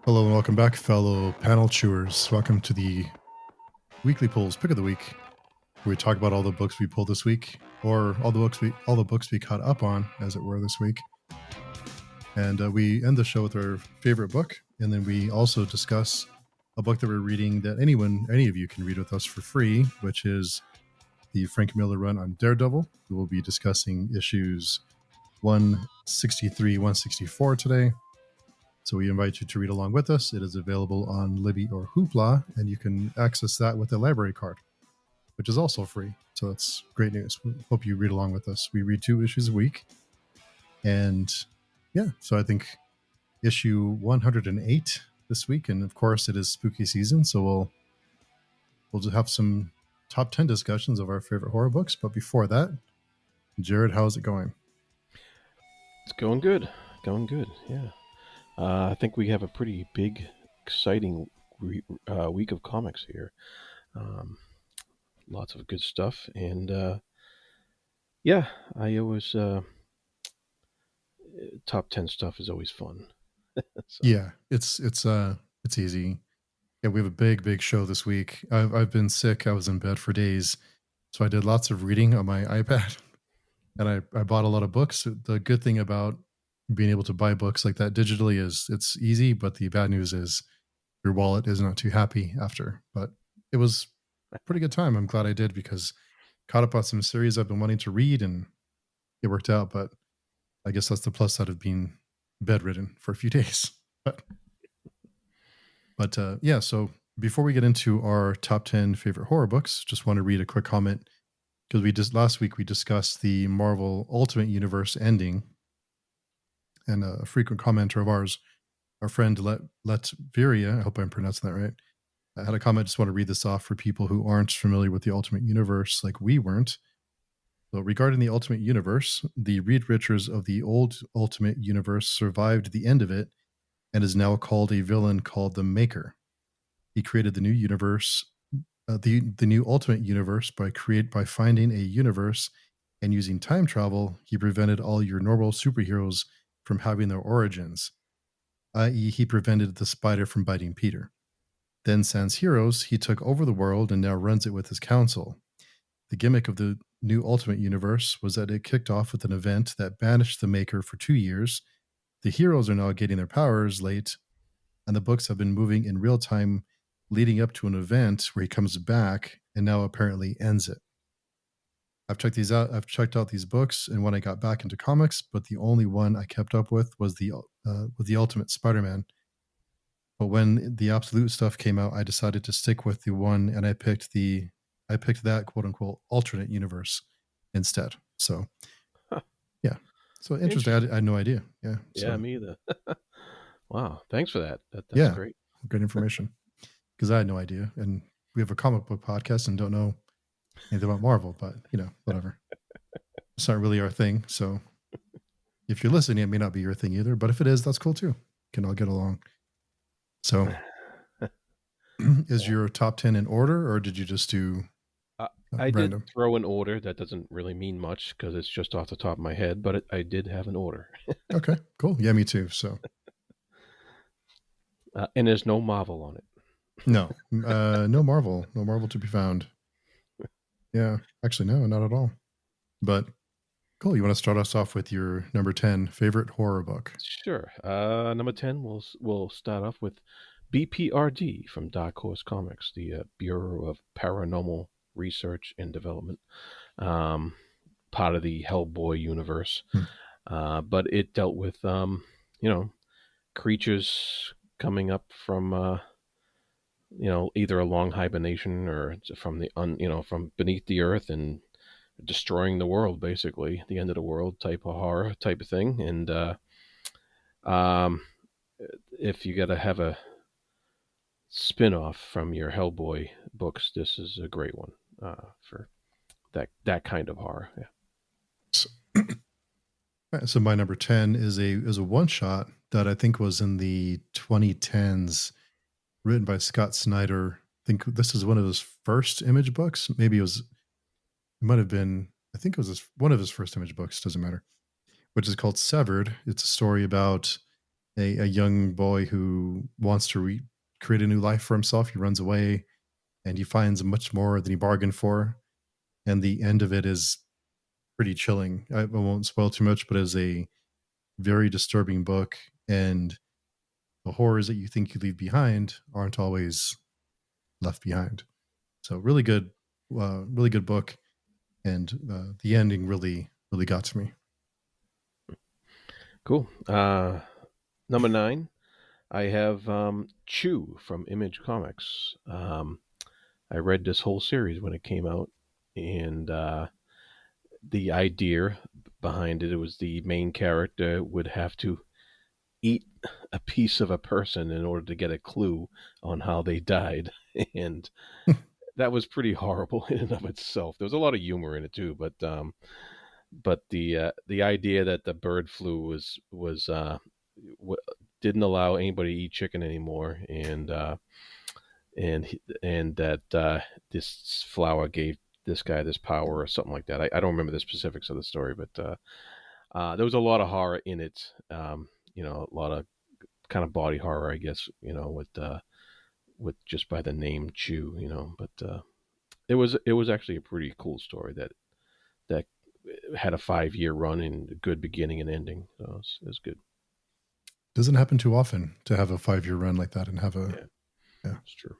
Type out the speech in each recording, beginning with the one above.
Hello and welcome back, fellow panel chewers. Welcome to the weekly polls pick of the week, where we talk about all the books we pulled this week, or all the books we caught up on, as it were, this week. And we end the show with our favorite book, and then we also discuss a book that we're reading that any of you can read with us for free, which is the Frank Miller run on Daredevil. We will be discussing issues 163, 164 today. So we invite you to read along with us. It is available on Libby or Hoopla, and you can access that with a library card, which is also free. So that's great news. We hope you read along with us. We read 2 issues a week. And yeah, so I think issue 108 this week. And of course, it is spooky season. So we'll just have some top 10 discussions of our favorite horror books. But before that, Jarrod, how's it going? It's going good. Yeah. I think we have a pretty big, exciting week of comics here. Lots of good stuff, and yeah, I always top 10 stuff is always fun. So. Yeah, it's easy. Yeah, we have a big show this week. I've been sick. I was in bed for days, so I did lots of reading on my iPad, and I bought a lot of books. The good thing about being able to buy books like that digitally is it's easy, but the bad news is your wallet is not too happy after. But it was a pretty good time. I'm glad I did, because caught up on some series I've been wanting to read, and it worked out. But I guess that's the plus side of being bedridden for a few days. But yeah, so before we get into our top 10 favorite horror books, just want to read a quick comment, because last week we discussed the Marvel Ultimate Universe ending, and a frequent commenter of ours, our friend Letviria, I hope I'm pronouncing that right, I had a comment. Just want to read this off for people who aren't familiar with the Ultimate Universe like we weren't. So, regarding the Ultimate Universe, the Reed Richards of the old Ultimate Universe survived the end of it and is now called a villain called the Maker. He created the new universe, the new Ultimate Universe, by finding a universe and using time travel. He prevented all your normal superheroes from having their origins, i.e., he prevented the spider from biting Peter. Then, sans heroes, he took over the world and now runs it with his council. The gimmick of the new Ultimate Universe was that it kicked off with an event that banished the Maker for 2 years. The heroes are now getting their powers late, and the books have been moving in real time leading up to an event where he comes back and now apparently ends it. I've checked out these books, and when I got back into comics, but the only one I kept up with was the Ultimate Spider-Man. But when the Absolute stuff came out, I decided to stick with the one, and I picked that quote unquote alternate universe instead. So, yeah. So interesting. I had no idea. Yeah. Yeah, me either. Wow. Thanks for that. That's yeah, great. Good information, because I had no idea. And we have a comic book podcast and don't know anything about Marvel, but whatever. It's not really our thing. So if you're listening, it may not be your thing either. But if it is, that's cool too. Can all get along. So is your top 10 in order, or did you just do I random? did throw an order. That doesn't really mean much because it's just off the top of my head, but I did have an order. Okay, cool. Yeah, me too. So, and there's no Marvel on it. No, no Marvel to be found. Yeah, actually, no, not at all. But cool. You want to start us off with your number 10 favorite horror book? Sure. Number 10, we'll start off with BPRD from Dark Horse Comics, the Bureau of Paranormal Research and Development, part of the Hellboy universe. But it dealt with, creatures coming up from, either a long hibernation or from from beneath the earth and destroying the world, basically the end of the world type of horror type of thing. And if you got to have a spin-off from your Hellboy books, this is a great one for that kind of horror. Yeah. So my number 10 is a one shot that I think was in the 2010s, written by Scott Snyder. I think this is one of his first Image books. Maybe it might have been, I think it was one of his first Image books, doesn't matter, which is called Severed. It's a story about a young boy who wants to create a new life for himself. He runs away and he finds much more than he bargained for. And the end of it is pretty chilling. I won't spoil too much, but it's a very disturbing book. And the horrors that you think you leave behind aren't always left behind. So really good book. And the ending really got to me. Cool. Number 9, I have Chew from Image Comics. I read this whole series when it came out, and the idea behind it was the main character would have to eat a piece of a person in order to get a clue on how they died, and that was pretty horrible in and of itself. There was a lot of humor in it too, but the idea that the bird flu w- didn't allow anybody to eat chicken anymore, and that this flower gave this guy this power or something like that. I don't remember the specifics of the story, but there was a lot of horror in it. A lot of kind of body horror, I guess. With just by the name Chew, but it was actually a pretty cool story that had a 5-year run and a good beginning and ending. So it was good. Doesn't happen too often to have a 5-year run like that and have a Yeah, yeah. it's true.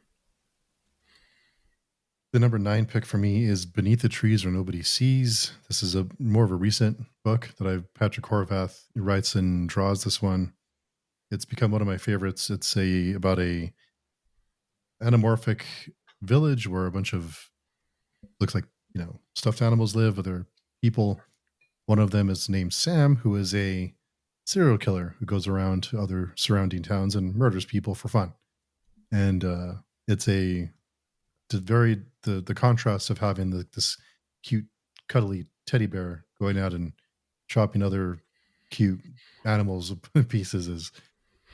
The number 9 pick for me is Beneath the Trees Where Nobody Sees. This is a more of a recent book that Patrick Horvath writes and draws this one. It's become one of my favorites. It's about a anamorphic village where a bunch of looks like stuffed animals live, other people. One of them is named Sam, who is a serial killer who goes around to other surrounding towns and murders people for fun. And it's the contrast of having this cute cuddly teddy bear going out and chopping other cute animals pieces is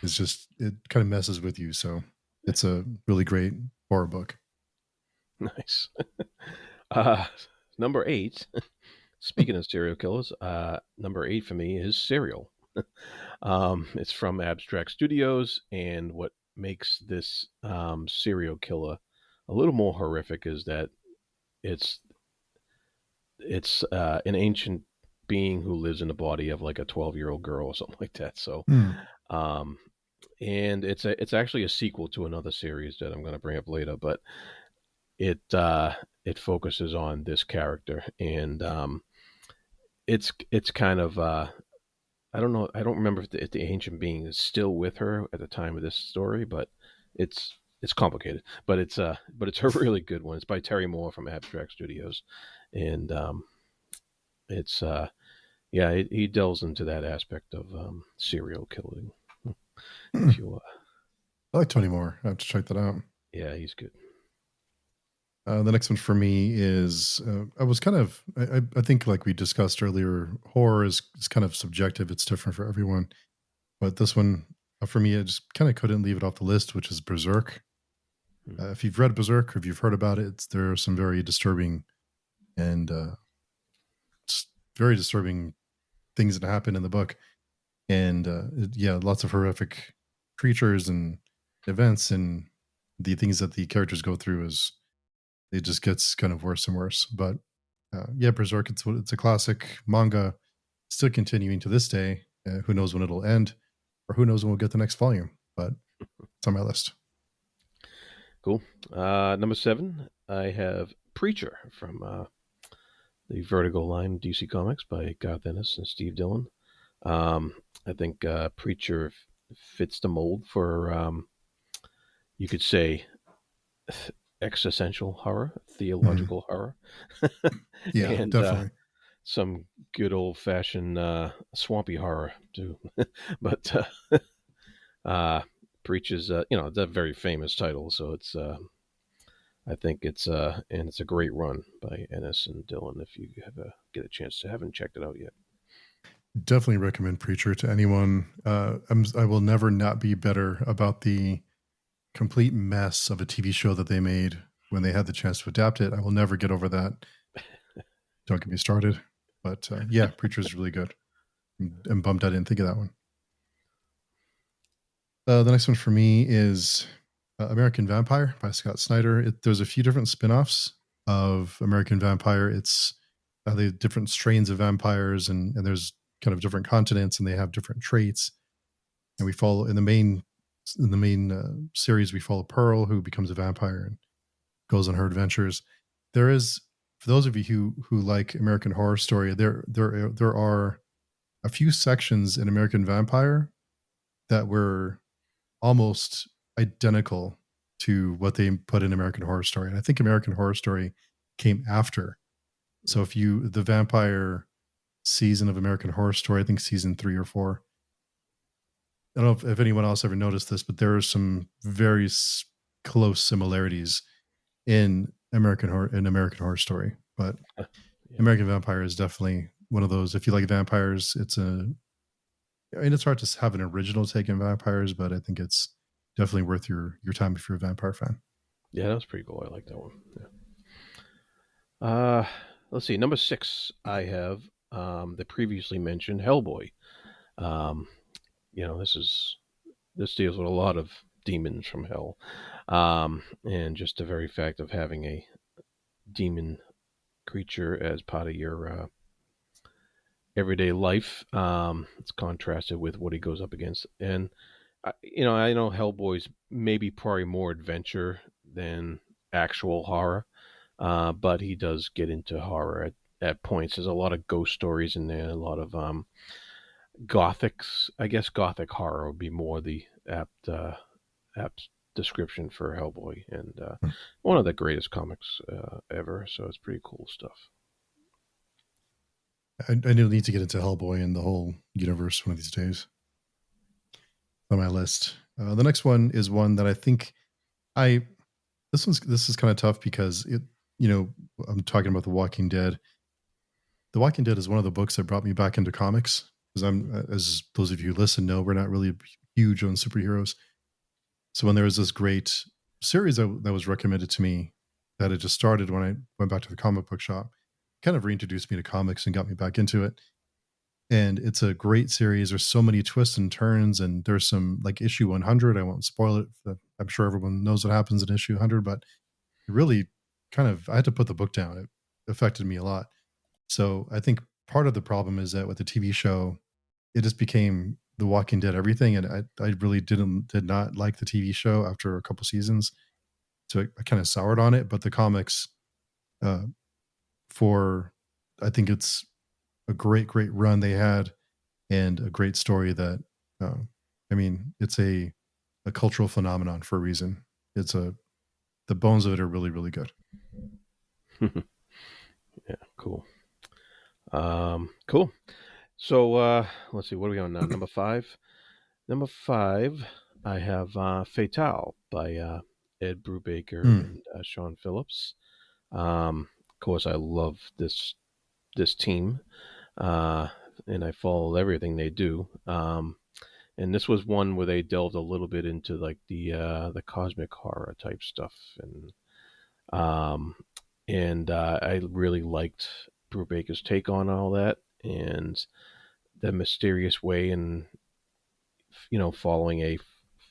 just, it kind of messes with you. So it's a really great horror book. Nice. uh, Number 8. Speaking of serial killers, number 8 for me is Serial. It's from Abstract Studios, and what makes this serial killer a little more horrific is that it's it's an ancient being who lives in the body of like a 12-year-old girl or something like that. So, um, and it's actually a sequel to another series that I'm going to bring up later, but it focuses on this character, and it's kind of I don't know. I don't remember if the ancient being is still with her at the time of this story, but it's complicated. But it's a really good one. It's by Terry Moore from Abstract Studios, and it's yeah, he delves into that aspect of serial killing. If you I like Tony Moore. I have to check that out. yeah, he's good. The next one for me is I was kind of I think like we discussed earlier, horror is kind of subjective. It's different for everyone, but this one for me, I just kind of couldn't leave it off the list, which is Berserk. Hmm. If you've read Berserk or if you've heard about it, there are some very disturbing and very disturbing things that happen in the book, and yeah, lots of horrific creatures and events and the things that the characters go through is it just gets kind of worse and worse. But yeah, Berserk, it's a classic manga, still continuing to this day. Who knows when it'll end, or who knows when we'll get the next volume? But it's on my list. Cool. Number 7, I have Preacher from the Vertigo line DC Comics by Garth Ennis and Steve Dillon. I think Preacher fits the mold for you could say existential horror, Mhm. theological horror, Yeah, and definitely. some good old fashioned swampy horror too. But uh, Preach is it's a very famous title, so it's I think it's a great run by Ennis and Dillon. If you get a chance to haven't checked it out yet. Definitely recommend Preacher to anyone. I will never not be better about the complete mess of a TV show that they made when they had the chance to adapt it. I will never get over that. Don't get me started. But yeah, Preacher is really good. I'm bummed I didn't think of that one. The next one for me is American Vampire by Scott Snyder. There's a few different spin-offs of American Vampire. It's the different strains of vampires, and there's kind of different continents, and they have different traits. And we follow in the main series, we follow Pearl, who becomes a vampire and goes on her adventures. There is, for those of you who like American Horror Story, there are a few sections in American Vampire that were almost identical to what they put in American Horror Story. And I think American Horror Story came after. So if you, the vampire season of American Horror Story, I think season 3 or 4. I don't know if anyone else ever noticed this, but there are some very close similarities in American Horror Story. But Yeah. American Vampire is definitely one of those. If you like vampires, it's hard to have an original take on vampires, but I think it's definitely worth your time if you're a vampire fan. Yeah, that was pretty cool. I like that one. Yeah. Let's see. Number 6, I have the previously mentioned Hellboy. Um, this deals with a lot of demons from hell, and just the very fact of having a demon creature as part of your everyday life. It's contrasted with what he goes up against, and I know Hellboy's maybe probably more adventure than actual horror, but he does get into horror at points. There's a lot of ghost stories in there, a lot of gothics. I guess gothic horror would be more the apt description for Hellboy, and one of the greatest comics ever. So it's pretty cool stuff. I do need to get into Hellboy and the whole universe one of these days. On my list, the next one is one that I think I this is kind of tough because I'm talking about The Walking Dead. The Walking Dead is one of the books that brought me back into comics because as those of you who listen know, we're not really huge on superheroes. So when there was this great series that was recommended to me that had just started when I went back to the comic book shop, kind of reintroduced me to comics and got me back into it. And it's a great series. There's so many twists and turns, and there's some like issue 100. I won't spoil it. I'm sure everyone knows what happens in issue 100, but it really I had to put the book down. It affected me a lot. So I think part of the problem is that with the TV show, it just became The Walking Dead everything, and I really did not like the TV show after a couple seasons, so I kind of soured on it. But the comics, uh, for I think it's a great run they had, and a great story that, uh, it's a cultural phenomenon for a reason. The bones of it are really good. Yeah, cool. Cool. So let's see, what are we on now? Number 5. Number 5, I have Fatale by Ed Brubaker and Sean Phillips. Of course, I love this team, and I follow everything they do. And this was one where they delved a little bit into like the cosmic horror type stuff, um, and I really liked Brubaker's take on all that and the mysterious way and following a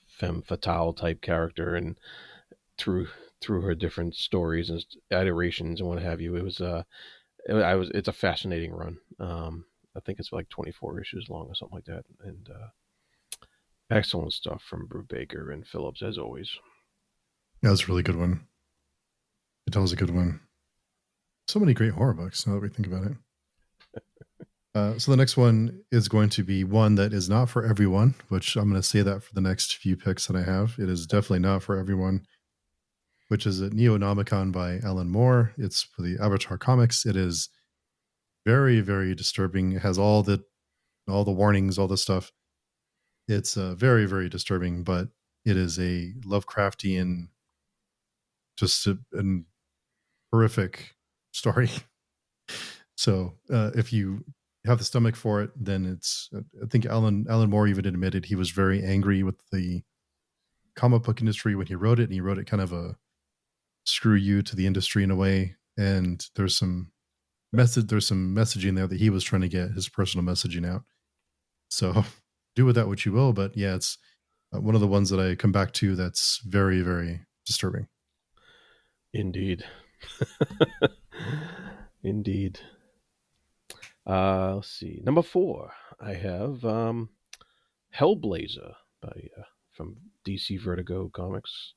femme fatale type character and through her different stories and iterations and what have you. It was it's a fascinating run. I think it's like 24 issues long or something like that, and excellent stuff from Brubaker and Phillips as always. Yeah, that's a really good one. It was a good one. So many great horror books now that we think about it. So the next one is going to be one that is not for everyone, which I'm going to say that for the next few picks that I have. It is definitely not for everyone, which is a Neonomicon by Alan Moore. It's for the Avatar comics. It is very, very disturbing. It has all the warnings, all the stuff. It's very, very disturbing, but it is a Lovecraftian, just a horrific story. So if you have the stomach for it, then it's. I think Alan Moore even admitted he was very angry with the comic book industry when he wrote it, and he wrote it kind of a screw you to the industry in a way. And there's some messaging there that he was trying to get his personal messaging out. So do with that what you will, but yeah, One of the ones that I come back to that's very, very disturbing. Indeed. Indeed. Let's see. Number 4, I have Hellblazer by from DC Vertigo Comics.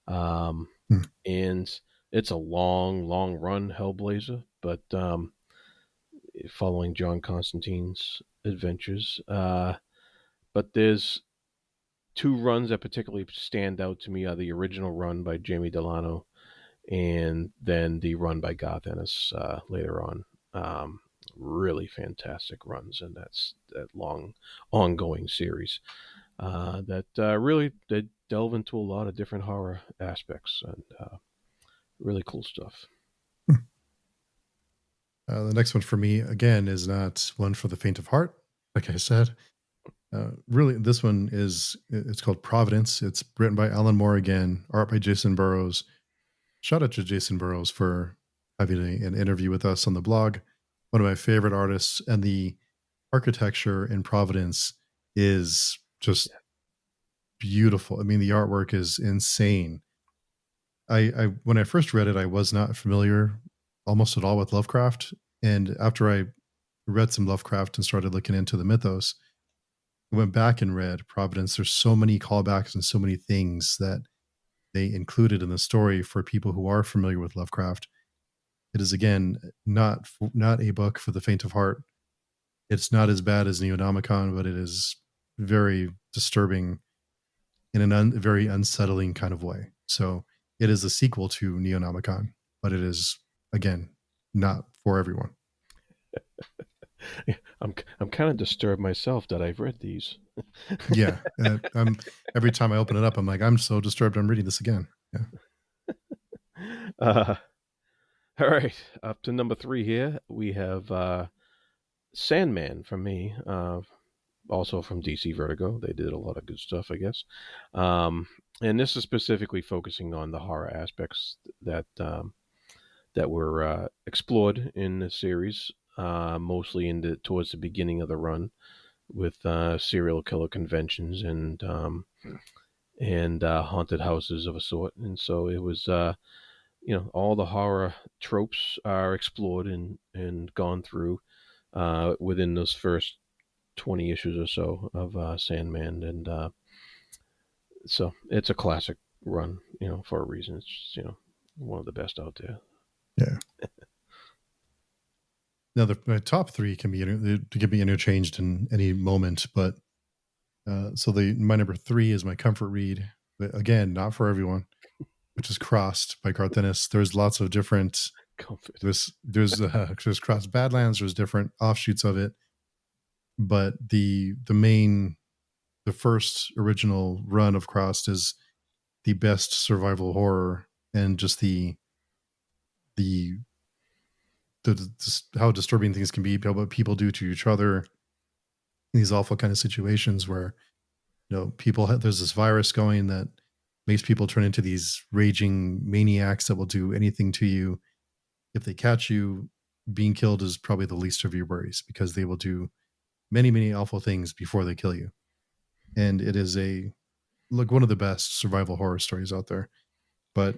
Um, Hmm. and it's a long, long run, Hellblazer, but following John Constantine's adventures. But there's two runs that particularly stand out to me are the original run by Jamie Delano and then the run by Garth Ennis later on. Um, really fantastic runs, and that's that long, ongoing series that really did delve into a lot of different horror aspects and really cool stuff. The next one for me, again, is not one for the faint of heart. Like I said, really, this one it's called Providence. It's written by Alan Moore again, art by Jason Burrows. Shout out to Jason Burrows for having an interview with us on the blog. One of my favorite artists, and the architecture in Providence is just beautiful. I mean, the artwork is insane. I when I first read it, I was not familiar almost at all with Lovecraft, and after I read some Lovecraft and started looking into the mythos, I went back and read Providence. There's so many callbacks and so many things that they included in the story for people who are familiar with Lovecraft. It is again not a book for the faint of heart. It's not as bad as Neonomicon, but it is very disturbing in very unsettling kind of way. So it is a sequel to Neonomicon, but it is again not for everyone. I'm kind of disturbed myself that I've read these. Yeah, I'm every time I open it up, I'm like, I'm so disturbed. I'm reading this again. Yeah. uh, all right, up to number 3 here. We have Sandman from me, also from DC Vertigo. They did a lot of good stuff, I guess. And this is specifically focusing on the horror aspects that were explored in the series, mostly towards the beginning of the run with serial killer conventions and haunted houses of a sort. And so it was, all the horror tropes are explored and gone through within those first 20 issues or so of Sandman. And so it's a classic run, for a reason. It's, one of the best out there. Yeah. Now, my top three can be interchanged in any moment, but so my number 3 is my comfort read, but again, not for everyone, which is Crossed by Garth Ennis. There's lots of different. Comfort. There's Crossed Badlands. There's different offshoots of it, but the first original run of Crossed is the best survival horror, and just the how disturbing things can be, what people do to each other in these awful kind of situations where there's this virus going that makes people turn into these raging maniacs that will do anything to you. If they catch you, being killed is probably the least of your worries, because they will do many, many awful things before they kill you. And it is one of the best survival horror stories out there. But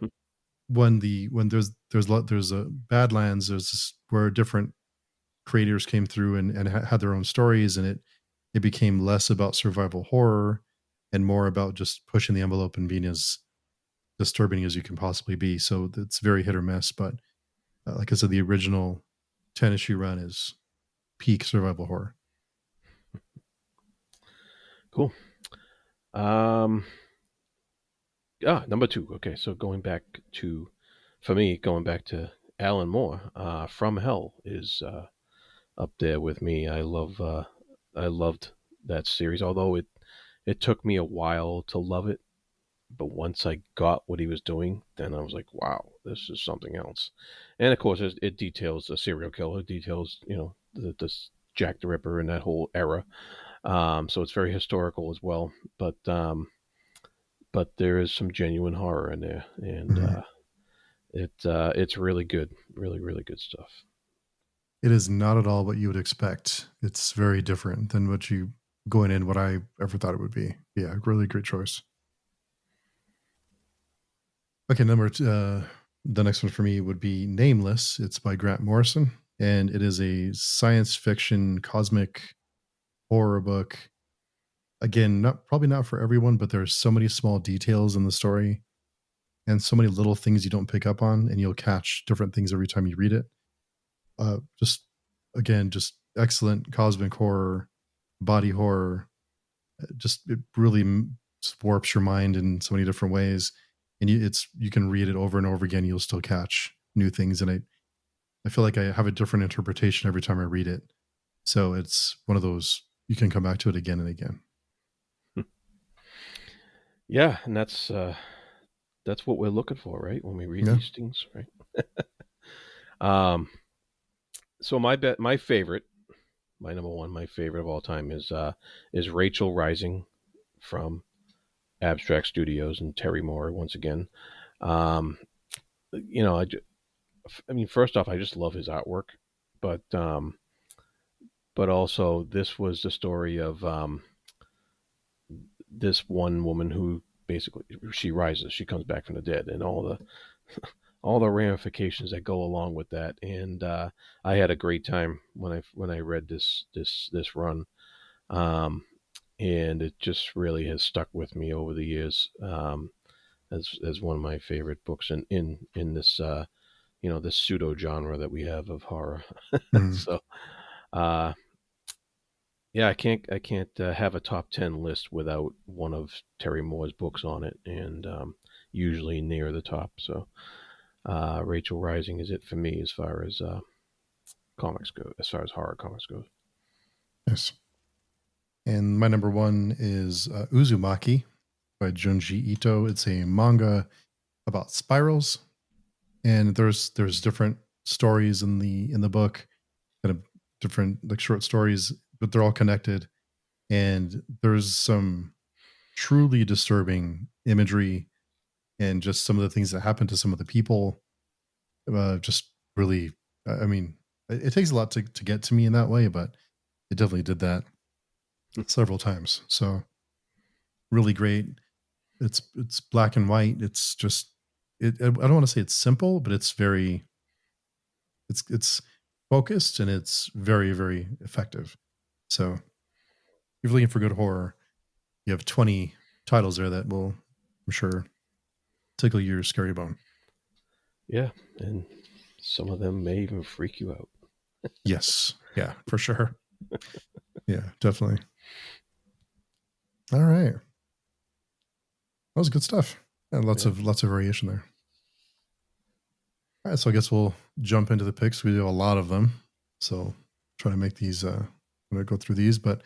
when there's a Badlands, where different creators came through and had their own stories, and it became less about survival horror and more about just pushing the envelope and being as disturbing as you can possibly be. So it's very hit or miss. But like I said, the original 10-issue run is peak survival horror. Cool. Number 2. Okay, so for me, going back to Alan Moore, From Hell is up there with me. I loved that series, although it took me a while to love it. But once I got what he was doing, then I was like, wow, this is something else. And of course, it details a serial killer, it details, this Jack the Ripper and that whole era. So it's very historical as well. But there is some genuine horror in there, and Mm-hmm. it's really good, really really good stuff. It is not at all what you would expect. It's very different than what you going in what I ever thought it would be. Yeah, really great choice. Okay, the next one for me would be Nameless. It's by Grant Morrison, and it is a science fiction cosmic horror book. Again, not probably not for everyone, but there's so many small details in the story and so many little things you don't pick up on, and you'll catch different things every time you read it. Just again, just excellent cosmic horror, body horror. Just it really warps your mind in so many different ways, and you can read it over and over again. You'll still catch new things, and I feel like I have a different interpretation every time I read it. So it's one of those you can come back to it again and again. Yeah, and that's what we're looking for, right? When we read Yeah. these things, right? Um, so my favorite, my number one, my favorite of all time is Rachel Rising from Abstract Studios and Terry Moore once again. Um, you know, I mean, first off, I just love his artwork, but also this was the story of this one woman who basically she rises, she comes back from the dead, and all the ramifications that go along with that. And I had a great time when I read this run, and it just really has stuck with me over the years as one of my favorite books in this this pseudo genre that we have of horror. Mhm. So uh, yeah, I can't have a top 10 list without one of Terry Moore's books on it, and usually near the top. So Rachel Rising is it for me as far as comics go, as far as horror comics goes. Yes. And my number one is Uzumaki by Junji Ito. It's a manga about spirals, and there's different stories in the book, kind of different like short stories, but they're all connected. And there's some truly disturbing imagery and just some of the things that happen to some of the people. Just really, I mean, it takes a lot to get to me in that way, but it definitely did that several times. So really great. It's black and white. It's just I don't want to say it's simple, but it's focused and it's very very effective. So if you're looking for good horror, you have 20 titles there that will, I'm sure, tickle your scary bone. Yeah, and some of them may even freak you out. Yes, yeah, for sure. Yeah, definitely. All right, that was good stuff. And Yeah. lots of variation there. All right, so I guess we'll jump into the picks. We do a lot of them, so try to make these. I'm gonna go through these, but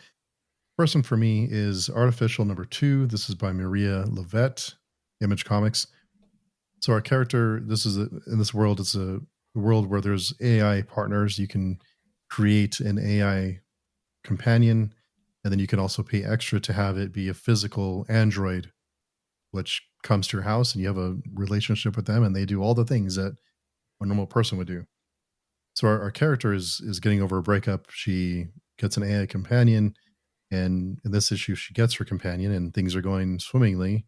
first one for me is Artificial number 2. This is by Maria Levette, Image Comics. So our character, in this world, it's a world where there's AI partners. You can create an AI companion, and then you can also pay extra to have it be a physical android, which comes to your house and you have a relationship with them, and they do all the things that a normal person would do. So our character is getting over a breakup. She gets an AI companion, and in this issue, she gets her companion, and things are going swimmingly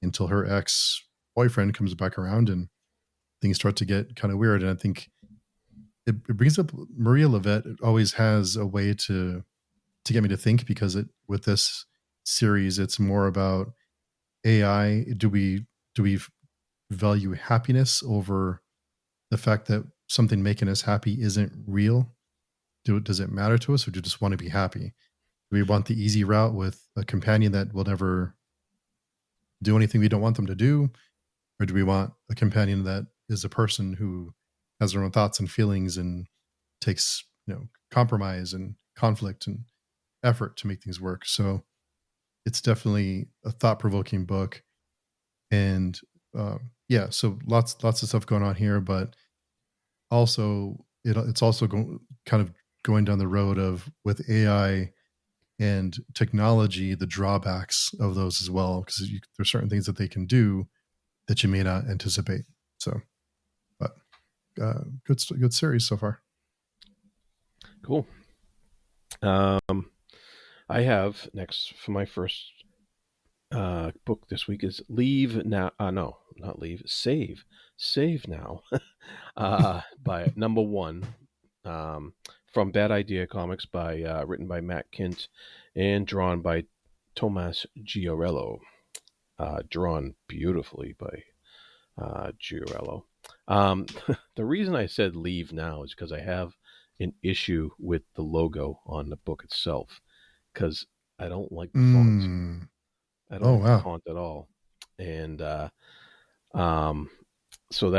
until her ex boyfriend comes back around, and things start to get kind of weird. And I think it brings up Maria Levette always has a way to get me to think, because it with this series it's more about AI. Do we value happiness over the fact that something making us happy isn't real? Does it matter to us, or do we just want to be happy? Do we want the easy route with a companion that will never do anything we don't want them to do, or do we want a companion that is a person who has their own thoughts and feelings and takes compromise and conflict and effort to make things work? So it's definitely a thought provoking book, and yeah, so lots of stuff going on here, but also it's also kind of going down the road of with AI and technology, the drawbacks of those as well, because there's certain things that they can do that you may not anticipate. So, but good series so far. Cool. Um, I have next for my first book this week is Leave Now. No, not Leave. Save Now. By number one, um, from Bad Idea Comics, by written by Matt Kint and drawn by Tomas Giorello. Drawn beautifully by Giorello. Um, the reason I said Leave Now is because I have an issue with the logo on the book itself, because I don't like the font. Mm. I don't Oh like the wow. font at all, and um, so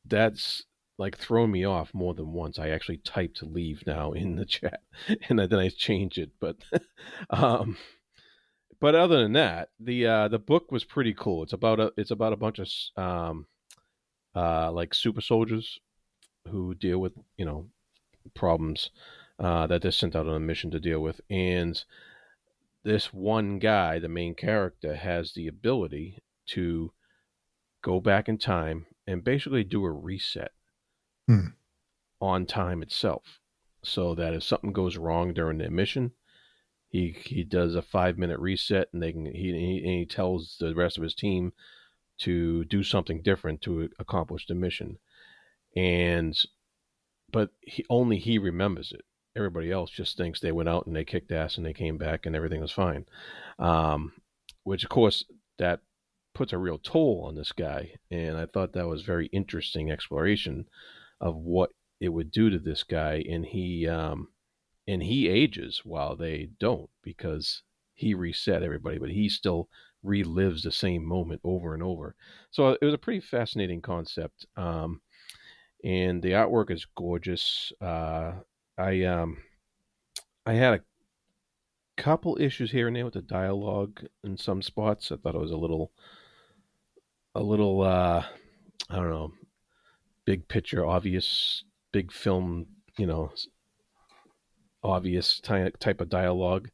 that's like thrown me off more than once. I actually typed "leave now" in the chat, and then I changed it. Um, but other than that, the book was pretty cool. It's about a bunch of like super soldiers who deal with problems that they're sent out on a mission to deal with, and this one guy, the main character, has the ability to go back in time and basically do a reset Hmm. on time itself, so that if something goes wrong during their mission, he does a 5 minute reset, and he tells the rest of his team to do something different to accomplish the mission. And but only he remembers it. Everybody else just thinks they went out and they kicked ass and they came back and everything was fine. Um, which of course that puts a real toll on this guy, and I thought that was very interesting exploration of what it would do to this guy, and he ages while they don't, because he reset everybody, but he still relives the same moment over and over. So it was a pretty fascinating concept, and the artwork is gorgeous. I I had a couple issues here and there with the dialogue in some spots. I thought it was a little I don't know, big picture, obvious, big film, obvious type of dialogue,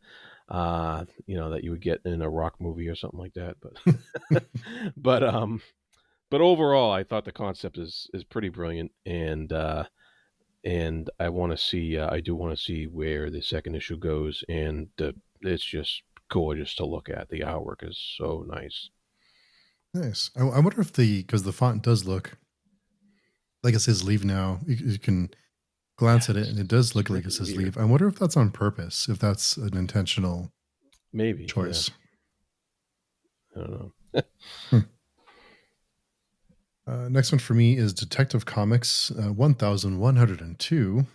that you would get in a rock movie or something like that. But but overall, I thought the concept is pretty brilliant, and I do want to see where the second issue goes, and it's just gorgeous to look at. The artwork is so nice. Nice. I wonder if because the font does look like it says leave now. You can glance at it and it does It's look like really it says weird. leave. I wonder if that's on purpose, if that's an intentional Maybe, yeah. choice. I don't know. Hmm. Next one for me is Detective Comics 1102.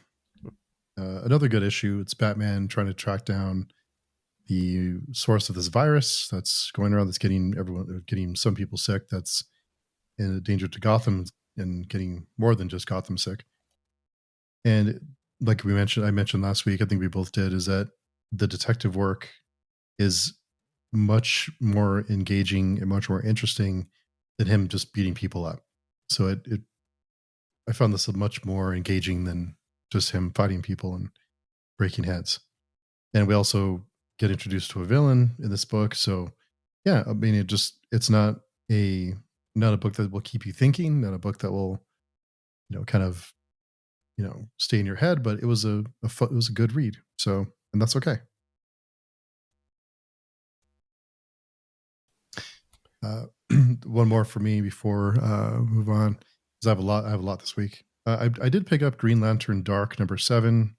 Another good issue. It's Batman trying to track down the source of this virus that's going around, that's getting some people sick, that's in a danger to Gotham and getting more than just Gotham sick. And like I mentioned last week, I think we both did, is that the detective work is much more engaging and much more interesting than him just beating people up. So I found this much more engaging than just him fighting people and breaking heads. And we also get introduced to a villain in this book. So yeah, I mean, it's a not a book that will keep you thinking, not a book that will, kind of, stay in your head, but it was it was a good read. So, and that's okay. Uh, one more for me before move on, because I have a lot this week. I did pick up Green Lantern Dark #7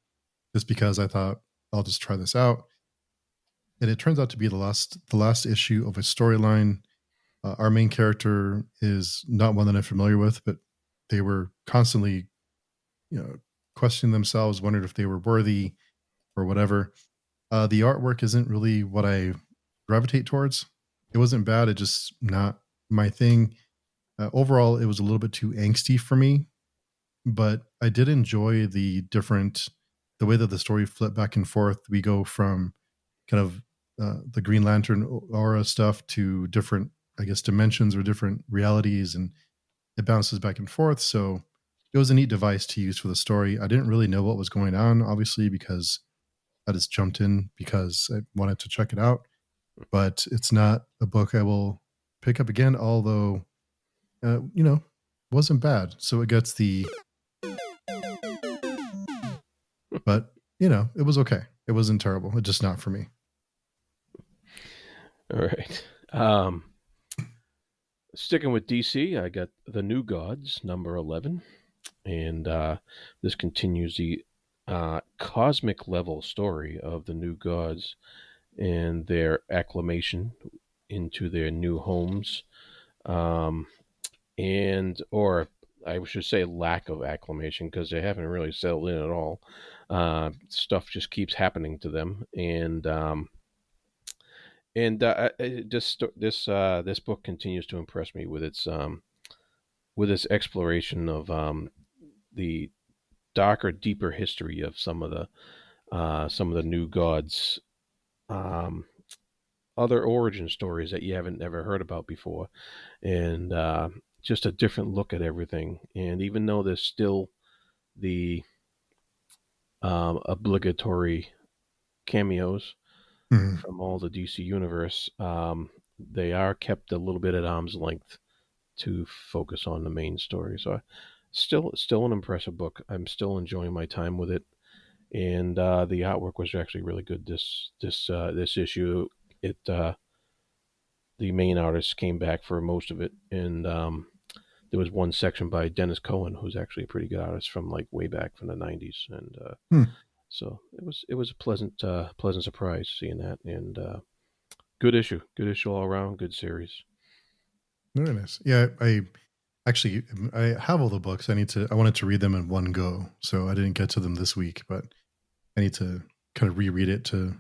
just because I thought I'll just try this out, and it turns out to be the last issue of a storyline. Our main character is not one that I'm familiar with, but they were constantly, questioning themselves, wondering if they were worthy or whatever. The artwork isn't really what I gravitate towards. It wasn't bad. It just not my thing. Overall, it was a little bit too angsty for me, but I did enjoy the way that the story flipped back and forth. We go from kind of the Green Lantern aura stuff to different, I guess, dimensions or different realities, and it bounces back and forth. So it was a neat device to use for the story. I didn't really know what was going on, obviously, because I just jumped in because I wanted to check it out. But it's not a book I will pick up again, although, wasn't bad. So it gets but, it was okay. It wasn't terrible. It's just not for me. All right. Sticking with DC, I got The New Gods, number 11. And this continues the cosmic level story of the new gods and their acclamation into their new homes, um, and or I should say lack of acclamation because they haven't really settled in at all. Stuff just keeps happening to them, this book continues to impress me with its exploration of the darker, deeper history of some of the new gods, um, other origin stories that you haven't ever heard about before, and just a different look at everything. And even though there's still the obligatory cameos Mhm. from all the DC universe, they are kept a little bit at arm's length to focus on the main story. So, still an impressive book. I'm still enjoying my time with it, and the artwork was actually really good. This issue, it the main artist came back for most of it, and there was one section by Dennis Cohen, who's actually a pretty good artist from like way back from the '90s, and Hmm. so it was a pleasant surprise seeing that, and good issue all around, good series. Very nice. Yeah, I actually I have all the books. I wanted to read them in one go, so I didn't get to them this week, but I need to kind of reread it to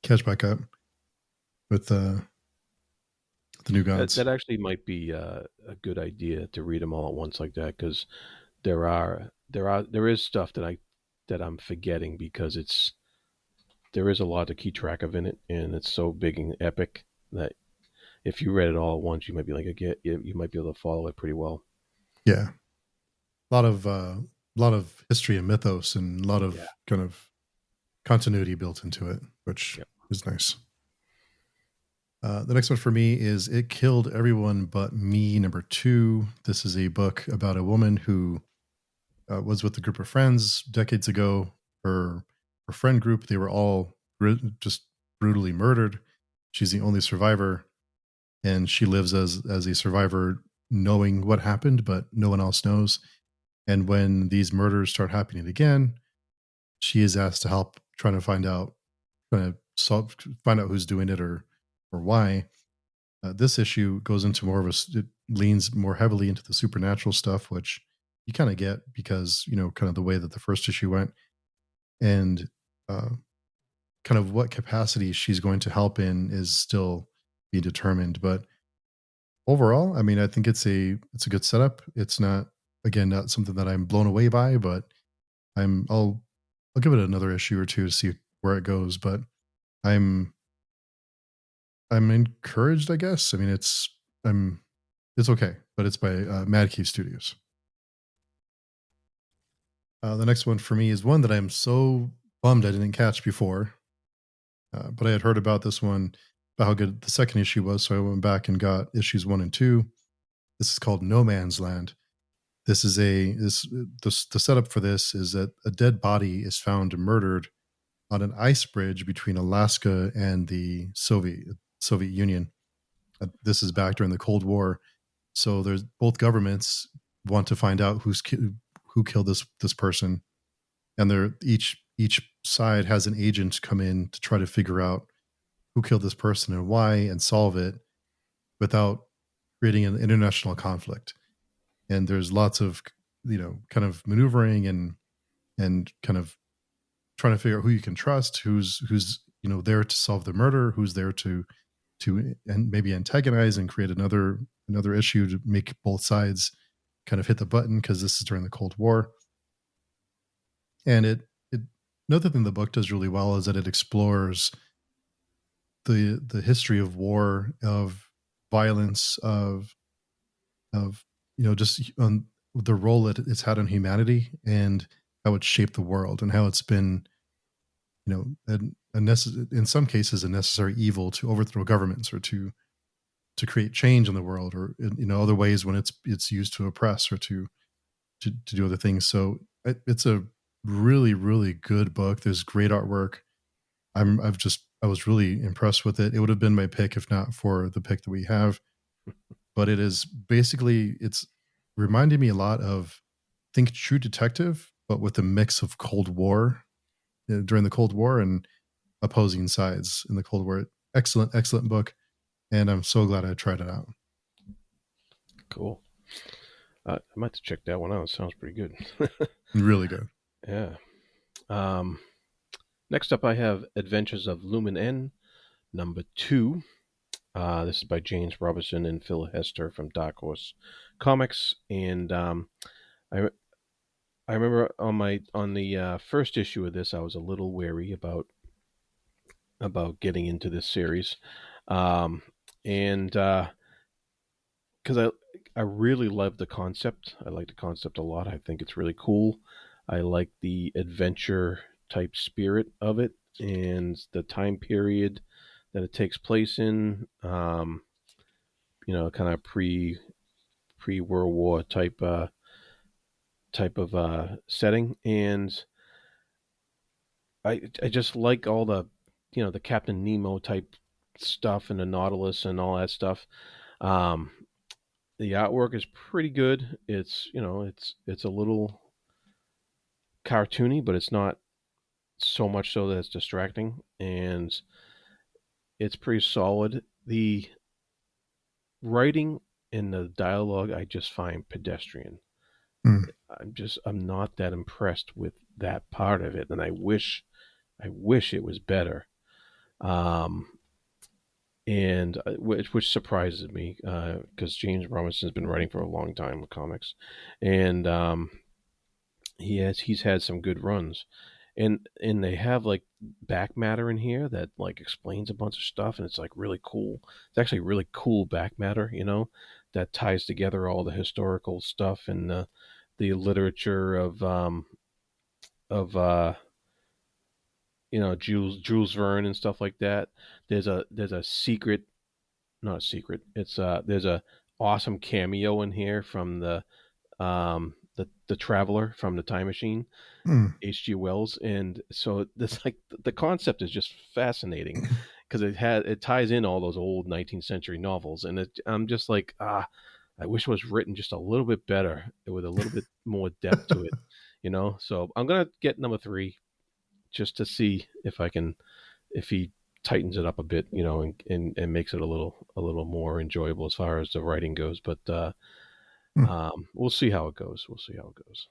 catch back up with the new gods. That actually might be a good idea to read them all at once like that because there is stuff that I'm forgetting because it's there is a lot to keep track of in it, and it's so big and epic that if you read it all at once, you might be like, you might be able to follow it pretty well. Yeah, a lot of history and mythos, and a lot Yeah. of kind of continuity built into it, which Yep. is nice. The next one for me is It Killed Everyone But Me, number 2. This is a book about a woman who was with a group of friends decades ago. Her friend group, they were all just brutally murdered. She's the only survivor, and she lives as a survivor, knowing what happened, but no one else knows. And when these murders start happening again, she is asked to help trying to trying to find out who's doing it or why. This issue goes into more of it leans more heavily into the supernatural stuff, which you kind of get because kind of the way that the first issue went, and uh, kind of what capacity she's going to help in is still be determined. But overall, I mean, I think it's a good setup. It's not, again, not something that I'm blown away by, but I'll give it another issue or two to see where it goes. But I'm I'm encouraged, I guess. I mean, I'm it's okay, but it's by Mad Key Studios. The next one for me is one that I'm so bummed I didn't catch before, but I had heard about this one, about how good the second issue was, so I went back and got issues 1 and 2. This is called No Man's Land. This is the setup for this is that a dead body is found murdered on an ice bridge between Alaska and the Soviet Union. This is back during the Cold War, so there's both governments want to find out who killed this person, and they're each side has an agent come in to try to figure out who killed this person and why and solve it without creating an international conflict. And there's lots of kind of maneuvering and kind of trying to figure out who you can trust, who's there to solve the murder, who's there to and maybe antagonize and create another issue to make both sides kind of hit the button, because this is during the Cold War. And it another thing the book does really well is that it explores the history of war, of violence, of just on the role that it's had on humanity, and how it's shaped the world, and how it's been in some cases a necessary evil to overthrow governments, or to create change in the world, or in other ways when it's used to oppress or to do other things. So it's a really, really good book. There's great artwork. I was really impressed with it. It would have been my pick if not for the pick that we have. But it is basically it's reminding me a lot of think True Detective, but with a mix of Cold War during the Cold War and opposing sides in the Cold War. Excellent, excellent book, and I'm so glad I tried it out. Cool. I might have to check that one out. It sounds pretty good. Really good. Yeah. Um, Next up, I have Adventures of Lumen N, #2. This is by James Robinson and Phil Hester from Dark Horse Comics, and I I remember on the first issue of this, I was a little wary about getting into this series, um, and because I really love the concept. I like the concept a lot. I think it's really cool. I like the adventure type spirit of it and the time period that it takes place in. Kind of pre World War type of setting, and I just like all the the Captain Nemo type stuff and the Nautilus and all that stuff. Um, the artwork is pretty good. It's it's a little cartoony, but it's not so much so that it's distracting, and it's pretty solid. The writing and the dialogue I just find pedestrian. Mm. I'm not that impressed with that part of it, and I wish it was better. Um, and which surprises me because James Robinson's been writing for a long time with comics, and he's had some good runs, and they have like back matter in here that like explains a bunch of stuff, and it's like really cool. It's actually really cool back matter, that ties together all the historical stuff and the literature of Jules Verne and stuff like that. There's a secret, not a secret. It's there's a awesome cameo in here from the Traveler from the Time Machine, Mm. H.G. Wells, and so this like the concept is just fascinating because it ties in all those old 19th century novels, and I'm just like I wish it was written just a little bit better with a little bit more depth to it, So I'm gonna get #3 just to see if he tightens it up a bit, and makes it a little more enjoyable as far as the writing goes. But Mm. we'll see how it goes. We'll see how it goes.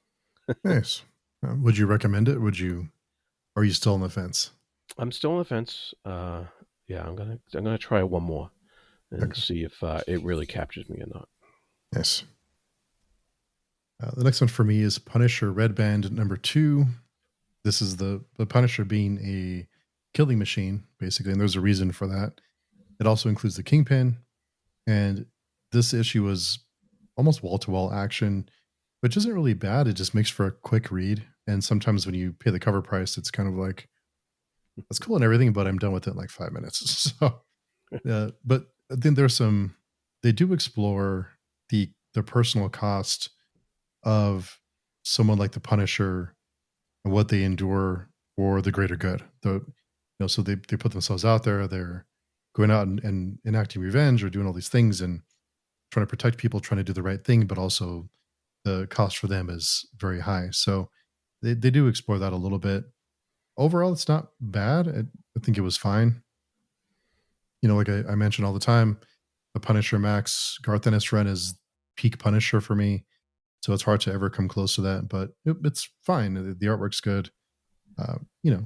Nice. Would you recommend it? Would you? Are you still on the fence? I'm still on the fence. Yeah, I'm gonna try one more and Okay. see if it really captures me or not. Nice. The next one for me is Punisher Red Band #2. This is the Punisher being a killing machine, basically, and there's a reason for that. It also includes the Kingpin, and this issue was almost wall to wall action, which isn't really bad. It just makes for a quick read. And sometimes when you pay the cover price, it's kind of like that's cool and everything, but I'm done with it in like 5 minutes. But then there's some. They do explore the personal cost of someone like the Punisher and what they endure for the greater good. So they put themselves out there. They're going out and enacting revenge or doing all these things and trying to protect people, trying to do the right thing, but also the cost for them is very high. So they do explore that a little bit. Overall, it's not bad. I think it was fine. Like I mentioned all the time, the Punisher Max Garth Ennis run is peak Punisher for me. So it's hard to ever come close to that, but it's fine. The artwork's good.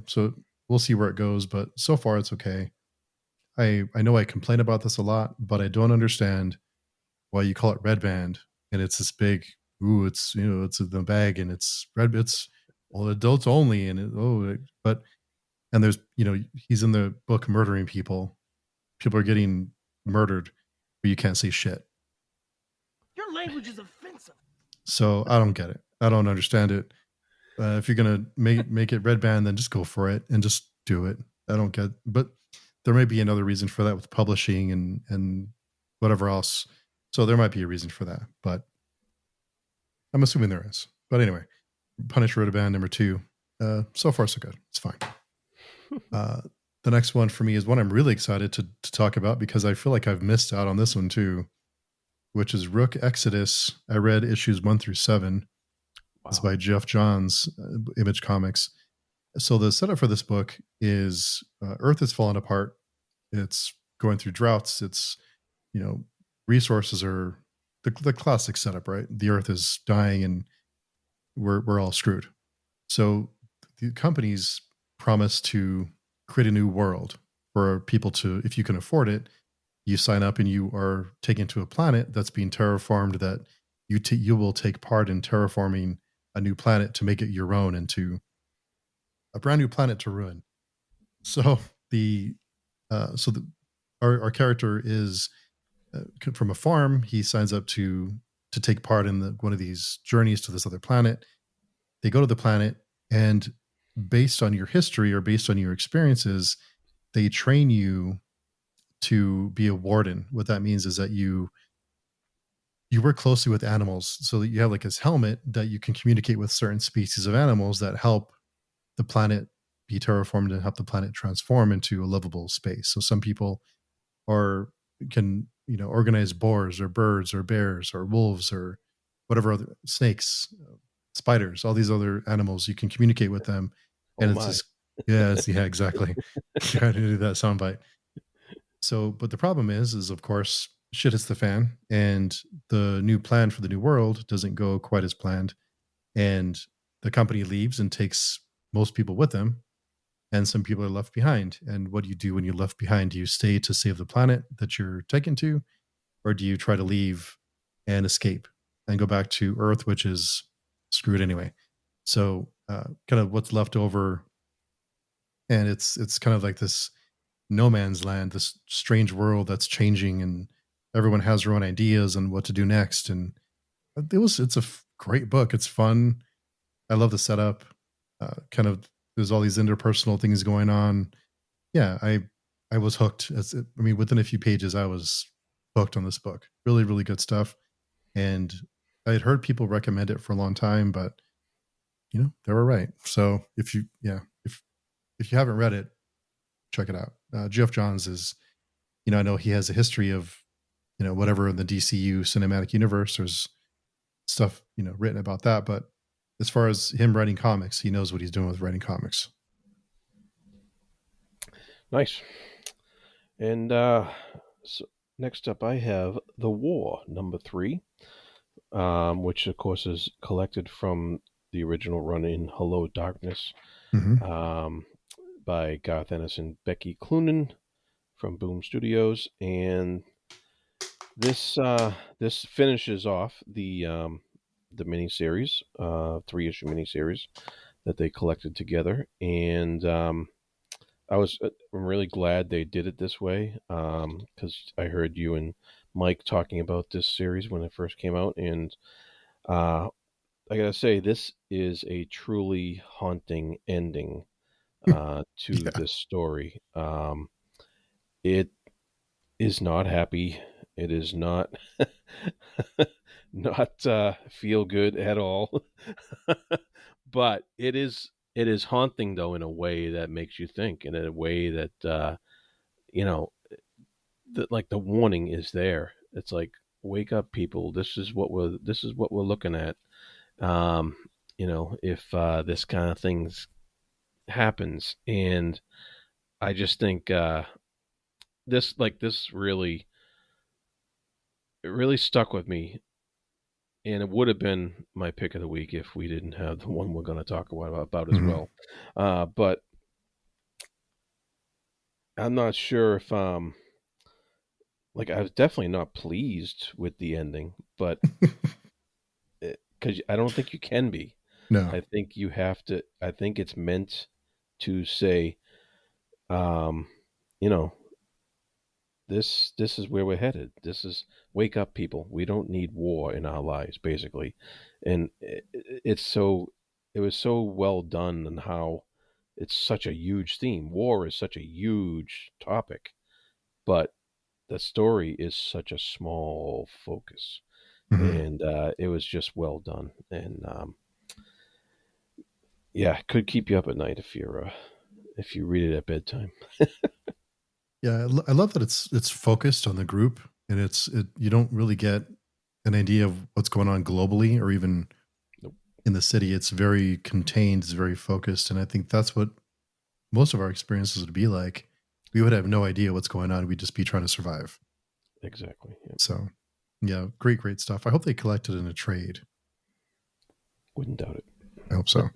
So we'll see where it goes, but so far it's okay. I know I complain about this a lot, but I don't understand why you call it red band and it's this big it's it's in the bag and it's red it's all adults only but and there's he's in the book murdering people are getting murdered but you can't say shit. Your language is offensive. So I don't get it. I don't understand it. If you're gonna make it red band, then just go for it and just do it. I don't get, but there may be another reason for that with publishing and whatever else. So there might be a reason for that, but I'm assuming there is. But anyway, Punish red band #2. So far, so good. It's fine. The next one for me is one I'm really excited to talk about because I feel like I've missed out on this one too, which is Rook Exodus. I read issues 1 through 7. It's Wow. by Geoff Johns, Image Comics. So the setup for this book is Earth is falling apart. It's going through droughts. It's, you know, resources are the classic setup, right? The Earth is dying and we're all screwed. So the companies promise to create a new world for people to, if you can afford it, you sign up and you are taken to a planet that's being terraformed that you will take part in terraforming a new planet to make it your own and to a brand new planet to ruin. So the so the our character is from a farm. He signs up to take part in one of these journeys to this other planet. They go to the planet, and based on your history or based on your experiences, they train you to be a warden. What that means is that you work closely with animals, so that you have like this helmet that you can communicate with certain species of animals that help the planet be terraformed and help the planet transform into a livable space. So some people are can organize boars or birds or bears or wolves or whatever other snakes, spiders, all these other animals. You can communicate with them, Oh and it's my. this. Yeah, exactly. Trying to do that soundbite. So, but the problem is of course shit hits the fan, and the new plan for the new world doesn't go quite as planned, and the company leaves and takes most people with them, and some people are left behind. And what do you do when you're left behind? Do you stay to save the planet that you're taken to, or do you try to leave and escape and go back to Earth, which is screwed anyway? So, kind of what's left over, and it's kind of like this no man's land, this strange world that's changing, and everyone has their own ideas on what to do next. And it's a great book. It's fun. I love the setup. Kind of there's all these interpersonal things going on. Yeah, I was hooked. I mean, within a few pages, I was hooked on this book. Really, really good stuff. And I had heard people recommend it for a long time, but they were right. So if you haven't read it, check it out. Geoff Johns is, I know he has a history of, whatever in the DCU cinematic universe. There's stuff written about that, but as far as him writing comics, he knows what he's doing with writing comics. Nice. And so next up, I have The War, #3, which, of course, is collected from the original run in Hello Darkness, Mm-hmm. by Garth Ennis and Becky Cloonan from Boom Studios. And this finishes off the miniseries, 3-issue miniseries that they collected together. And I'm really glad they did it this way, because I heard you and Mike talking about this series when it first came out, and I gotta say, this is a truly haunting ending to Yeah. this story. It is not happy. It is not not feel good at all. But it is haunting, though, in a way that makes you think, and in a way that you know like the warning is there. It's like, wake up, people. This is what we're looking at. Um, if this kind of things happens. And I just think this really, it really stuck with me, and it would have been my pick of the week if we didn't have the one we're going to talk about as Mm-hmm. well. But I'm not sure if like, I was definitely not pleased with the ending, but because I don't think you can be. No. I think you have to. I think it's meant to say, um, you know, this is where we're headed. This is, wake up, people. We don't need war in our lives, basically. And it was so well done, and how it's such a huge theme. War is such a huge topic, but the story is such a small focus, Mm-hmm. and it was just well done. And Yeah, it could keep you up at night if you read it at bedtime. Yeah, I love that it's focused on the group, and you don't really get an idea of what's going on globally or even Nope. in the city. It's very contained, it's very focused, and I think that's what most of our experiences would be like. We would have no idea what's going on. We'd just be trying to survive. Exactly. Yeah. So, yeah, great stuff. I hope they collect it in a trade. Wouldn't doubt it. I hope so.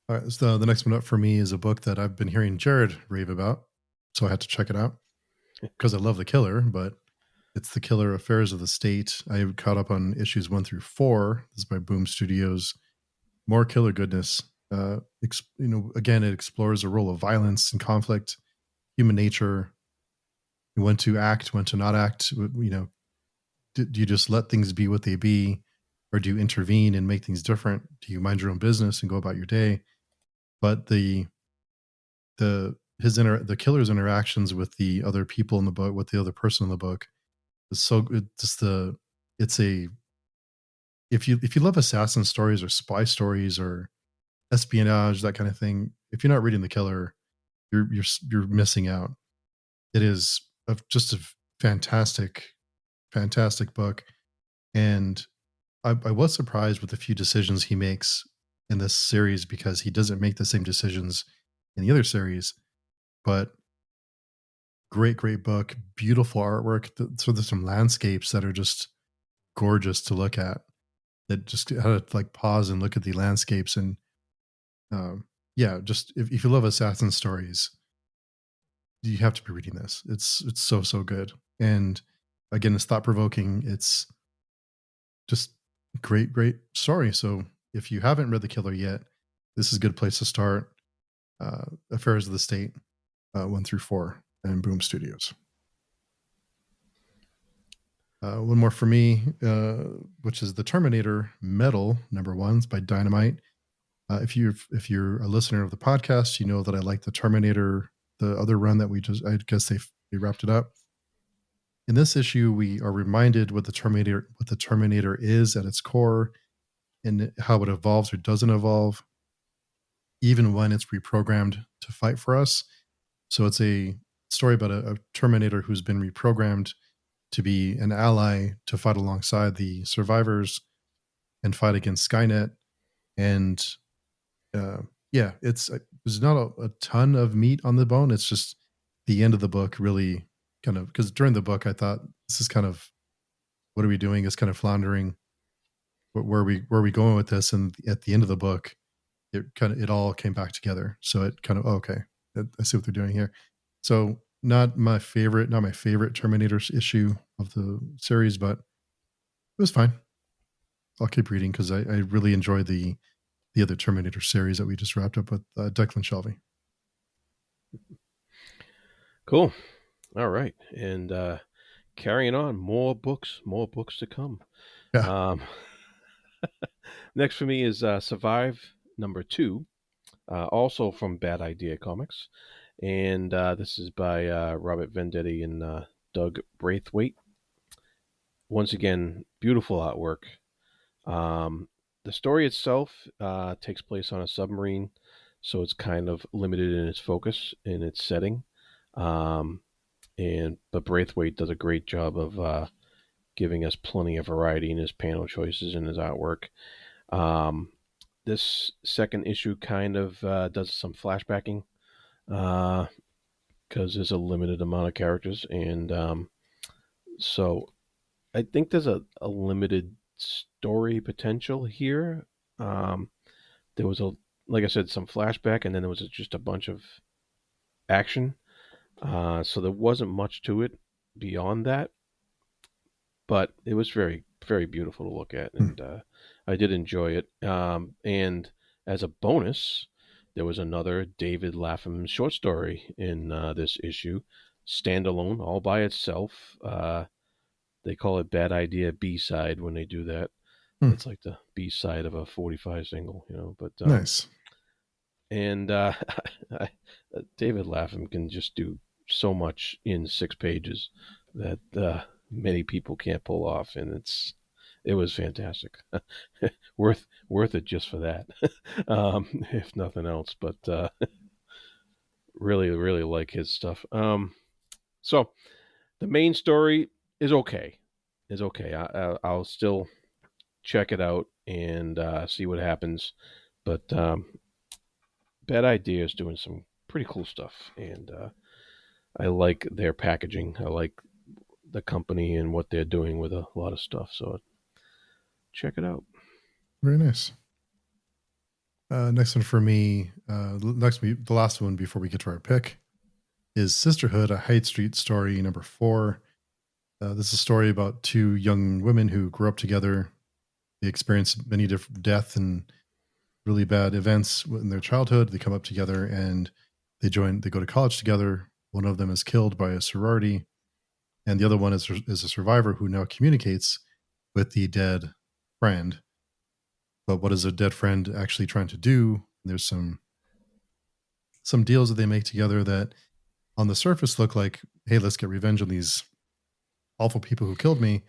All right, so the next one up for me is a book that I've been hearing Jarrod rave about, so I had to check it out because I love The Killer, but it's The Killer Affairs of the State. I caught up on issues 1 through 4. This is by Boom Studios. More killer goodness. Again, it explores the role of violence and conflict, human nature, when to act, when to not act. Do you just let things be what they be, or do you intervene and make things different? Do you mind your own business and go about your day? But the killer's interactions with the other people in the book, with the other person in the book, is so good. It's a if you love assassin stories or spy stories or espionage, that kind of thing, if you're not reading The Killer, you're missing out. It is just a fantastic book, and I was surprised with the few decisions he makes in this series because he doesn't make the same decisions in the other series. But great book, beautiful artwork. So there's some landscapes that are just gorgeous to look at. That just had to like pause and look at the landscapes and yeah, just if you love assassin stories, you have to be reading this. It's so good, and again, it's thought provoking. It's just great story. So if you haven't read The Killer yet, this is a good place to start. Affairs of the State 1 through 4 and Boom Studios. One more for me, which is The Terminator Metal #1. It's by Dynamite. If you're a listener of the podcast, you know that I like the Terminator. The other run that I guess they wrapped it up. In this issue, we are reminded what the Terminator is at its core, and how it evolves or doesn't evolve, even when it's reprogrammed to fight for us. So it's a story about a Terminator who's been reprogrammed to be an ally to fight alongside the survivors and fight against Skynet. And yeah, there's not a ton of meat on the bone. It's just the end of the book really kind of, because during the book I thought this is kind of, what are we doing? It's kind of floundering. Where are we going with this? And at the end of the book, it all came back together. So it kind of, okay, I see what they're doing here. So not my favorite Terminator issue of the series, but it was fine. I'll keep reading because I really enjoyed the other Terminator series that we just wrapped up with Declan Shelby. Cool. All right. And carrying on, more books to come. Yeah. Next for me is Survive #2, also from Bad Idea Comics. And this is by Robert Venditti and Doug Braithwaite. Once again, beautiful artwork. The story itself takes place on a submarine, so it's kind of limited in its focus, in its setting. But Braithwaite does a great job of giving us plenty of variety in his panel choices and his artwork. This second issue kind of does some flashbacking because there's a limited amount of characters, and so I think there's a limited story potential here. There was like I said, some flashback, and then there was just a bunch of action. So there wasn't much to it beyond that, but it was very, very beautiful to look at, and I did enjoy it. And as a bonus, there was another David Lapham short story in this issue, standalone, all by itself. They call it Bad Idea B-side when they do that. It's like the B-side of a 45 single, But nice. And David Lapham can just do so much in 6 pages that many people can't pull off, and It was fantastic. Worth it just for that, if nothing else. But really like his stuff. So the main story is okay. I'll still check it out and see what happens. But Bad Idea is doing some pretty cool stuff, and I like their packaging. I like the company and what they're doing with a lot of stuff. So check it out. Very nice. Next one for me, the last one before we get to our pick, is Sisterhood, a Hyde Street story, number 4. This is a story about two young women who grew up together. They experience many different death and really bad events in their childhood. They come up together and they go to college together. One of them is killed by a sorority, and the other one is a survivor who now communicates with the dead friend. But what is a dead friend actually trying to do? There's some deals that they make together that on the surface look like, hey, let's get revenge on these awful people who killed me.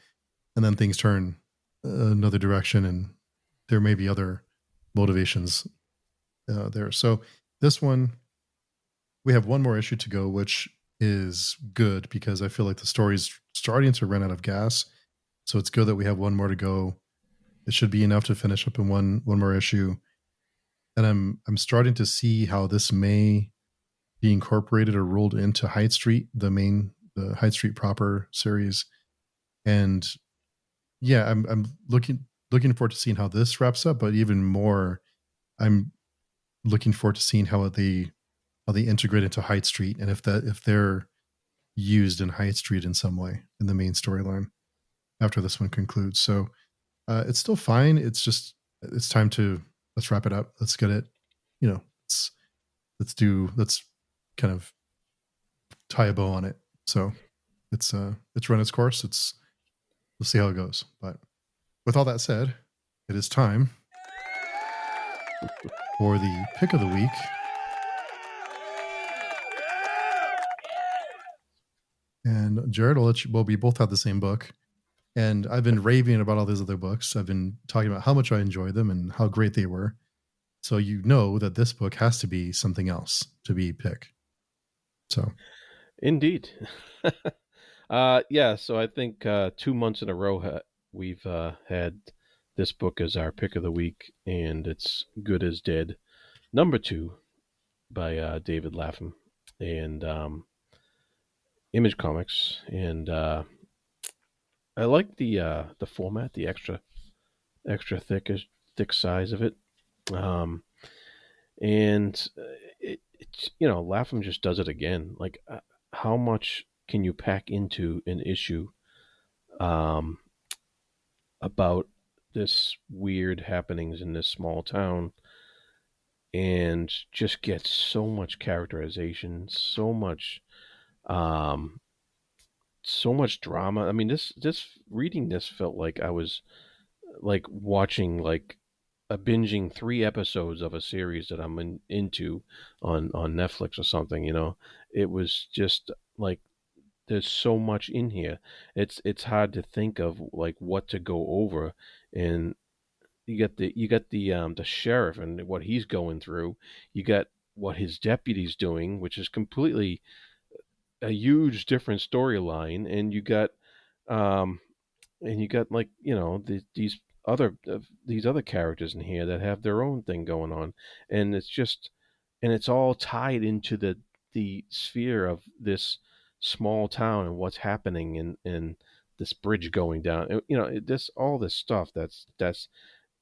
And then things turn another direction and there may be other motivations there. So this one, we have one more issue to go, which is good because I feel like the story's starting to run out of gas. So it's good that we have one more to go. It should be enough to finish up in one more issue. And I'm starting to see how this may be incorporated or rolled into Hyde Street, the Hyde Street proper series. And yeah, I'm looking forward to seeing how this wraps up, but even more, I'm looking forward to seeing how they integrate into Hyde Street and if they're used in Hyde Street in some way in the main storyline after this one concludes. So it's still fine. It's just it's time to let's wrap it up. Let's get it. Let's kind of tie a bow on it. So it's run its course. We'll see how it goes. But with all that said, it is time for the pick of the week. And Jarrod, well, we both have the same book. And I've been raving about all these other books. I've been talking about how much I enjoyed them and how great they were. So you know that this book has to be something else to be pick. So Indeed. Yeah, so I think 2 months in a row we've had this book as our pick of the week, and it's Good as Dead, number 2 by David Lapham and Image Comics. And I like the format, the extra thick size of it. And it's Lapham just does it again. Like, how much can you pack into an issue about this weird happenings in this small town, and just get so much characterization, so much drama. I mean, this reading this felt like I was like watching like a binging 3 episodes of a series that I'm into on Netflix or something. It was just like there's so much in here. It's hard to think of like what to go over, and you got the sheriff and what he's going through. You got what his deputy's doing, which is completely a huge different storyline, and you got like these other characters in here that have their own thing going on, and it's all tied into the sphere of this small town and what's happening in this bridge going down. This all this stuff that's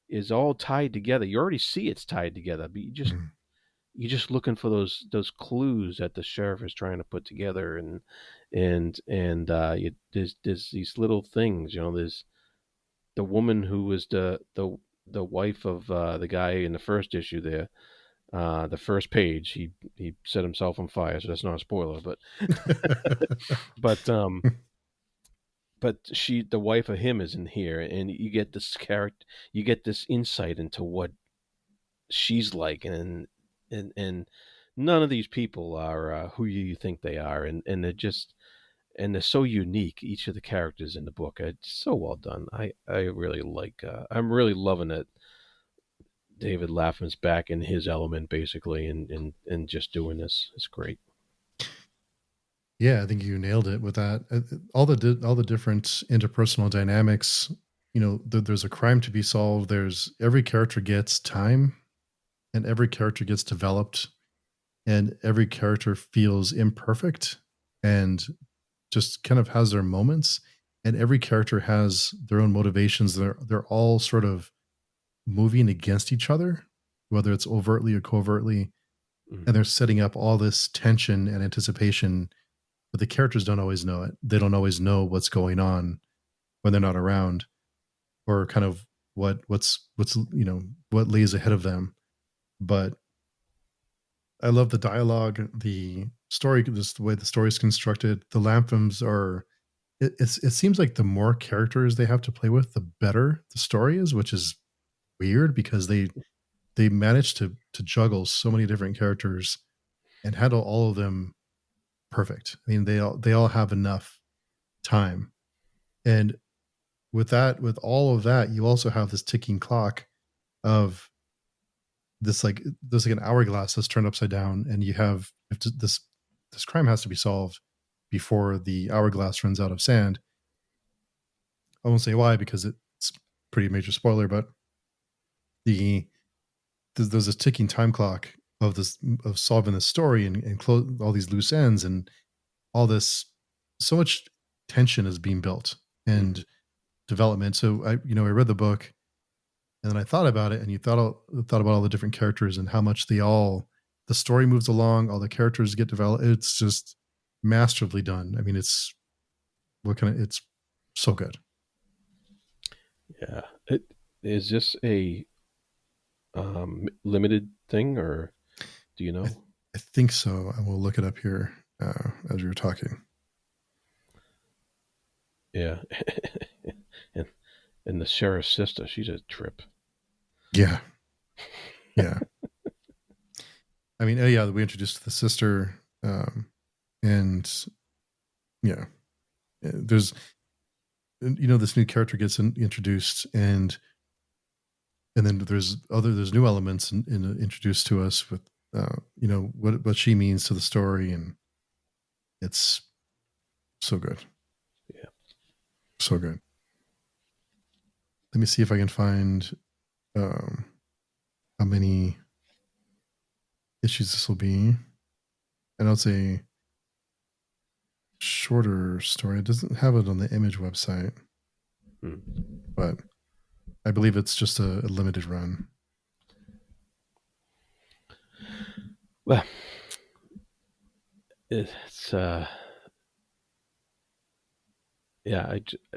is all tied together. You already see it's tied together, but you're just looking for those clues that the sheriff is trying to put together, there's these little things. There's the woman who was the wife of the guy in the first issue there. The first page, he set himself on fire, so that's not a spoiler, but but the wife of him is in here, and you get this character, you get this insight into what she's like, and none of these people are who you think they are, and they're just and they're so unique. Each of the characters in the book, it's so well done. I really like. I'm really loving it. David Laffin's back in his element, basically, and just doing this. It's great. Yeah, I think you nailed it with that. All the different interpersonal dynamics. There's a crime to be solved. There's every character gets time, and every character gets developed, and every character feels imperfect, and just kind of has their moments. And every character has their own motivations. They're all sort of moving against each other, whether it's overtly or covertly, and Mhm. they're setting up all this tension and anticipation, but the characters don't always know it. They don't always know what's going on when they're not around, or kind of what's what lays ahead of them. But I love the dialogue, the story, just the way the story is constructed. The Lamphams are. It seems like the more characters they have to play with, the better the story is, which is weird because they manage to juggle so many different characters and handle all of them perfect. I mean, they all have enough time. And with all of that, you also have this ticking clock of this, like there's like an hourglass that's turned upside down, and you have this crime has to be solved before the hourglass runs out of sand. I won't say why because it's pretty major spoiler, but the there's this ticking time clock of solving this story and close all these loose ends, and all this, so much tension is being built Mhm. and development. So I read the book, and then I thought about it, and thought about all the different characters and how much the story moves along, all the characters get developed. It's just masterfully done. I mean, it's so good. Yeah. Is this a limited thing, or do you I, know? th- I think so. I will look it up here as you're talking. Yeah. and and the sheriff's sister, she's a trip. Yeah, yeah. I mean, yeah, we introduced the sister, and yeah, there's this new character gets introduced, and then there's new elements introduced to us with what she means to the story, and it's so good, Yeah. so good. Let me see if I can find um, how many issues this will be. I know it's a shorter story. It doesn't have it on the Image website, Hmm. but I believe it's just a limited run. Well, it's yeah.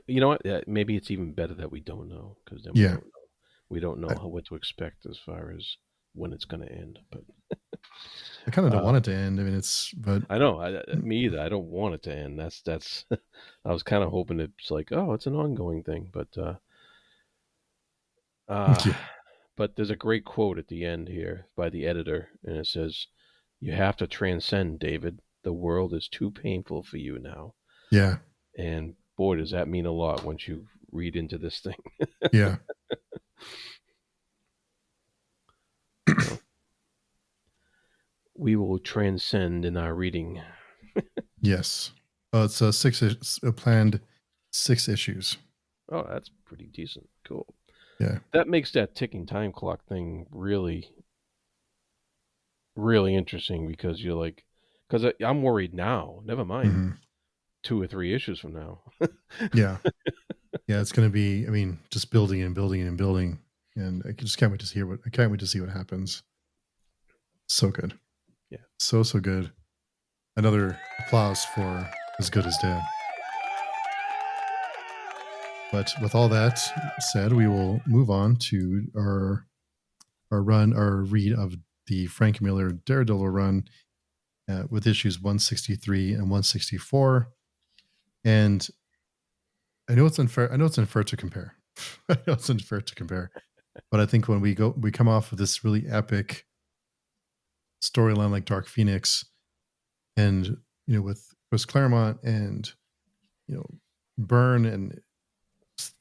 You know what? Yeah, maybe it's even better that we don't know, because then Yeah, we don't know I, what to expect as far as when it's going to end. But I kind of don't uh, want it to end. I mean, but I know, me either. I don't want it to end. That's. I was kind of hoping it's like, oh, it's an ongoing thing, uh, yeah, but there's a great quote at the end here by the editor, and it says, "You have to transcend, David. The world is too painful for you now." yeah, And boy, does that mean a lot once you read into this thing. yeah. So we will transcend in our reading. Yes. It's a planned 6 issues. Oh, that's pretty decent. Cool. Yeah. That makes that ticking time clock thing really, really interesting, because you're like, because I'm worried now. Never mind Hmm. 2 or 3 issues from now. Yeah. Yeah. It's going to be, I mean, just building and building and building. And just can't wait to I can't wait to see what happens. So good. Yeah. So good. Another applause for As Good as Dead. But with all that said, we will move on to our read of the Frank Miller Daredevil run with issues 163 and 164. And I know it's unfair. I know it's unfair to compare. I know it's unfair to compare. But I think when we come off of this really epic storyline like Dark Phoenix, and with Chris Claremont and you know, burn and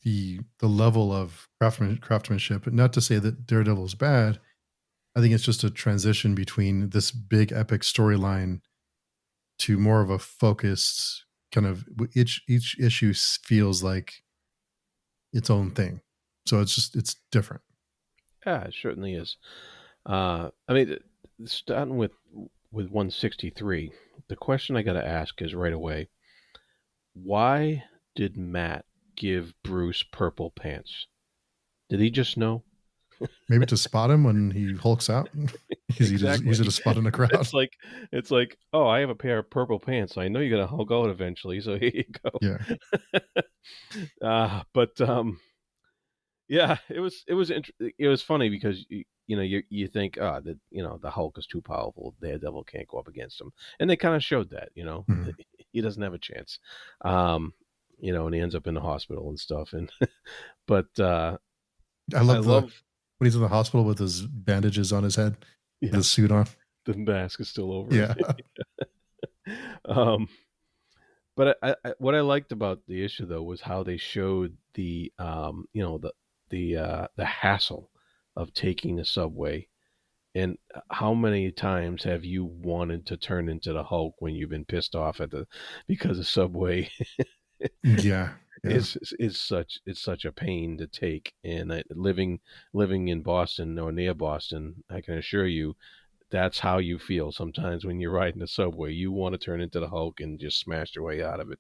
the level of craftsmanship. But not to say that Daredevil is bad. I think it's just a transition between this big epic storyline to more of a focused kind of each issue feels like its own thing. So it's different. Yeah, it certainly is. I mean, starting with 163, the question I got to ask is right away: why did Matt give Bruce purple pants? Did he just know? Maybe to spot him when he hulks out. He's easy Exactly. to spot in a crowd. It's like, oh, I have a pair of purple pants. I know you're gonna Hulk out eventually, so here you Yeah. go. But yeah, it was funny because you think, that the Hulk is too powerful. Daredevil can't go up against him, and they kind of showed that. Mhm. He doesn't have a chance. Um, and he ends up in the hospital and stuff. And but I I love the love, when he's in the hospital with his bandages on his head, with yeah, his suit on. the mask is still over Yeah. it. um, but what I liked about the issue though was how they showed the hassle of taking the subway. And how many times have you wanted to turn into the Hulk when you've been pissed off because the subway Yeah. Yeah. is such a pain to take? And living in Boston or near Boston, I can assure you that's how you feel sometimes when you're riding the subway. You want to turn into the Hulk and just smash your way out of it.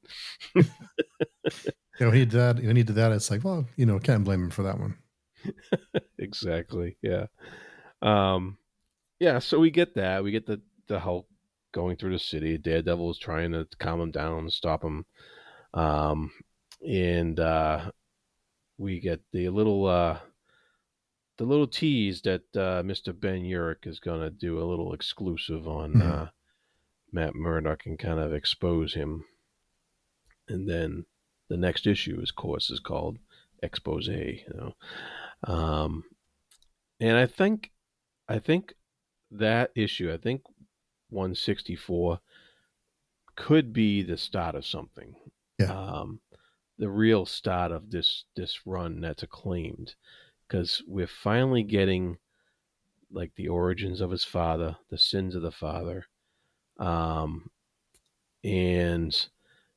When he did that, it's like, well, can't blame him for that one. Exactly. Yeah. Um, yeah. So we get that. We get the Hulk going through the city. Daredevil is trying to calm him down, stop him. Um, and we get the little tease that Mr. Ben Urich is going to do a little exclusive on Mhm. Matt Murdock and kind of expose him. And then the next issue, of course, is called Expose. Um, and I think that issue, I think 164 could be the start of something. Yeah. Um, the real start of this run that's acclaimed, because we're finally getting like the origins of his father, the sins of the father, um, and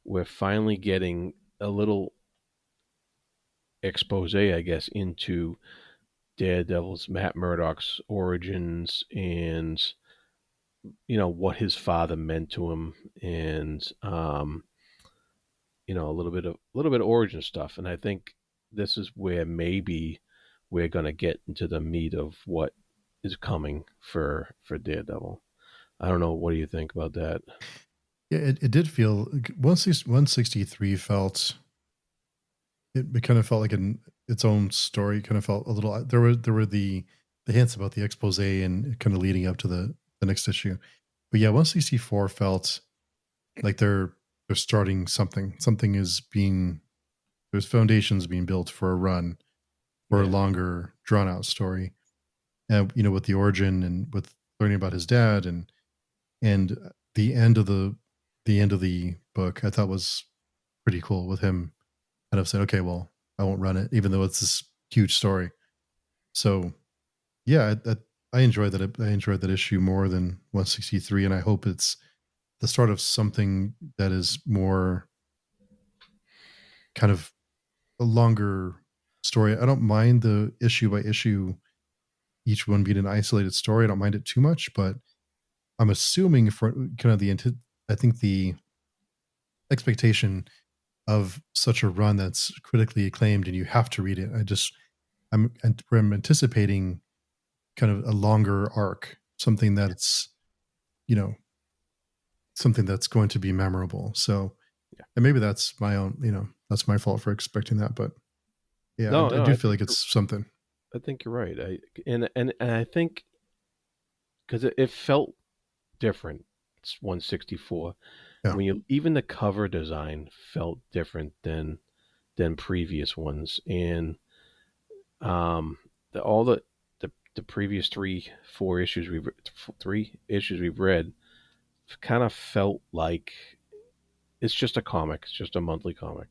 we're finally getting a little expose, I guess, into Daredevil's Matt Murdock's origins and what his father meant to him, and a little bit of origin stuff. And I think this is where maybe we're gonna get into the meat of what is coming for Daredevil. I don't know. What do you think about that? Yeah, it did feel 163 felt it kind of felt like its own story. Kind of felt a little there were the hints about the expose and kind of leading up to the next issue. But yeah, 164 felt like they're starting something. Something is being there's foundations being built for a run, for a Yeah, longer drawn out story. And with the origin and with learning about his dad and the end of the book, I thought was pretty cool with him kind of said, okay, well, I won't run it, even though it's this huge story. So yeah, I enjoyed that. I enjoyed that issue more than 163, and I hope it's the start of something that is more kind of a longer story. I don't mind the issue by issue, each one being an isolated story. I don't mind it too much, but I'm assuming for kind of I think the expectation of such a run that's critically acclaimed and you have to read it. I'm anticipating kind of a longer arc, something that's you know something that's going to be memorable. So, yeah. and maybe that's my own, that's my fault for expecting that, but yeah, No, I no, do feel like it's something. I think you're right. And I think because it felt different. It's 164. Yeah. When you even the cover design felt different than previous ones, and all the previous 3 issues we've read kind of felt like it's just a comic. It's just a monthly comic.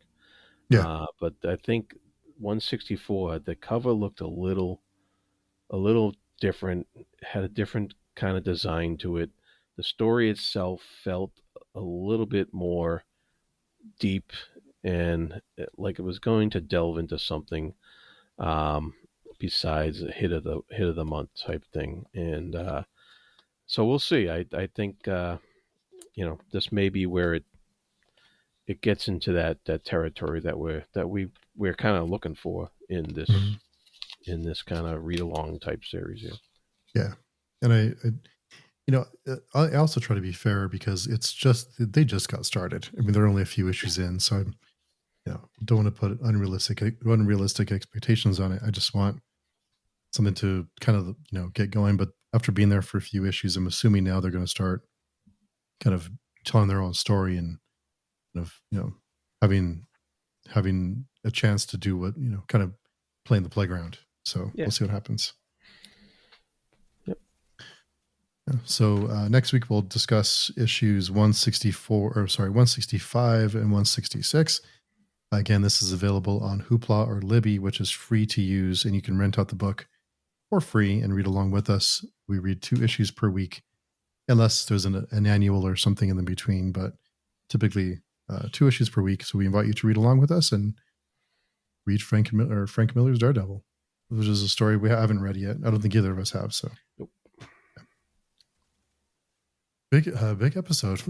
Yeah. But I think 164, the cover looked a little different, had a different kind of design to it. The story itself felt a little bit more deep and like it was going to delve into something um, besides a hit of the month type thing. And so we'll see. I think this may be where it gets into that territory that we're kind of looking for in this Mhm. kind of read along type series here. Yeah. And I also try to be fair because they just got started. I mean, they're only a few issues in, so I'm, don't want to put unrealistic expectations on it. I just want something to kind of, get going. But after being there for a few issues, I'm assuming now they're going to start kind of telling their own story and kind of, having a chance to do what, kind of playing the playground. So Yeah. we'll see what happens. Yep. So next week we'll discuss issues 165 and 166. Again, this is available on Hoopla or Libby, which is free to use, and you can rent out the book for free and read along with us. We read 2 issues per week, unless there's an annual or something in the between, but typically 2 issues per week. So we invite you to read along with us and read Frank Miller's Daredevil, which is a story we haven't read yet. I don't think either of us have. So, Nope. Big episode.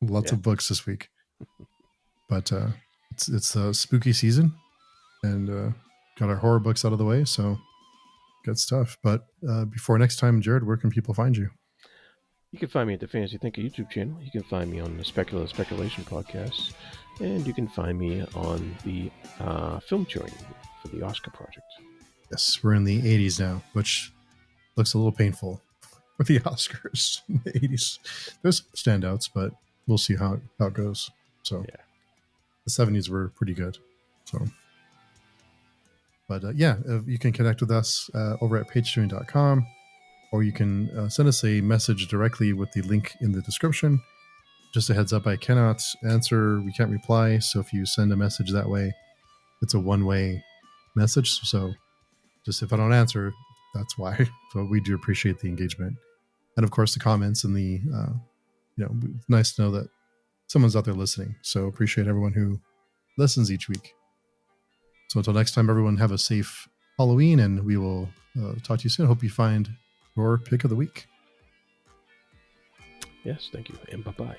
Lots Yeah. of books this week, but it's spooky season, and got our horror books out of the way. So good stuff. But before next time, Jarrod, where can people find you? You can find me at the Fantasy Thinker YouTube channel. You can find me on the Speculative Speculation podcast, and you can find me on the film touring for the Oscar Project. Yes, we're in the 80s now, which looks a little painful with the Oscars in the 80s. There's standouts, but we'll see how it goes. So yeah, the 70s were pretty good. So, but you can connect with us over at patreon.com, or you can send us a message directly with the link in the description. Just a heads up, I cannot answer. We can't reply. So if you send a message that way, it's a one-way message. So just if I don't answer, that's why. So we do appreciate the engagement. And of course, the comments and the, nice to know that someone's out there listening. So appreciate everyone who listens each week. So until next time, everyone have a safe Halloween, and we will talk to you soon. Hope you find your pick of the week. yes, thank you, and bye-bye.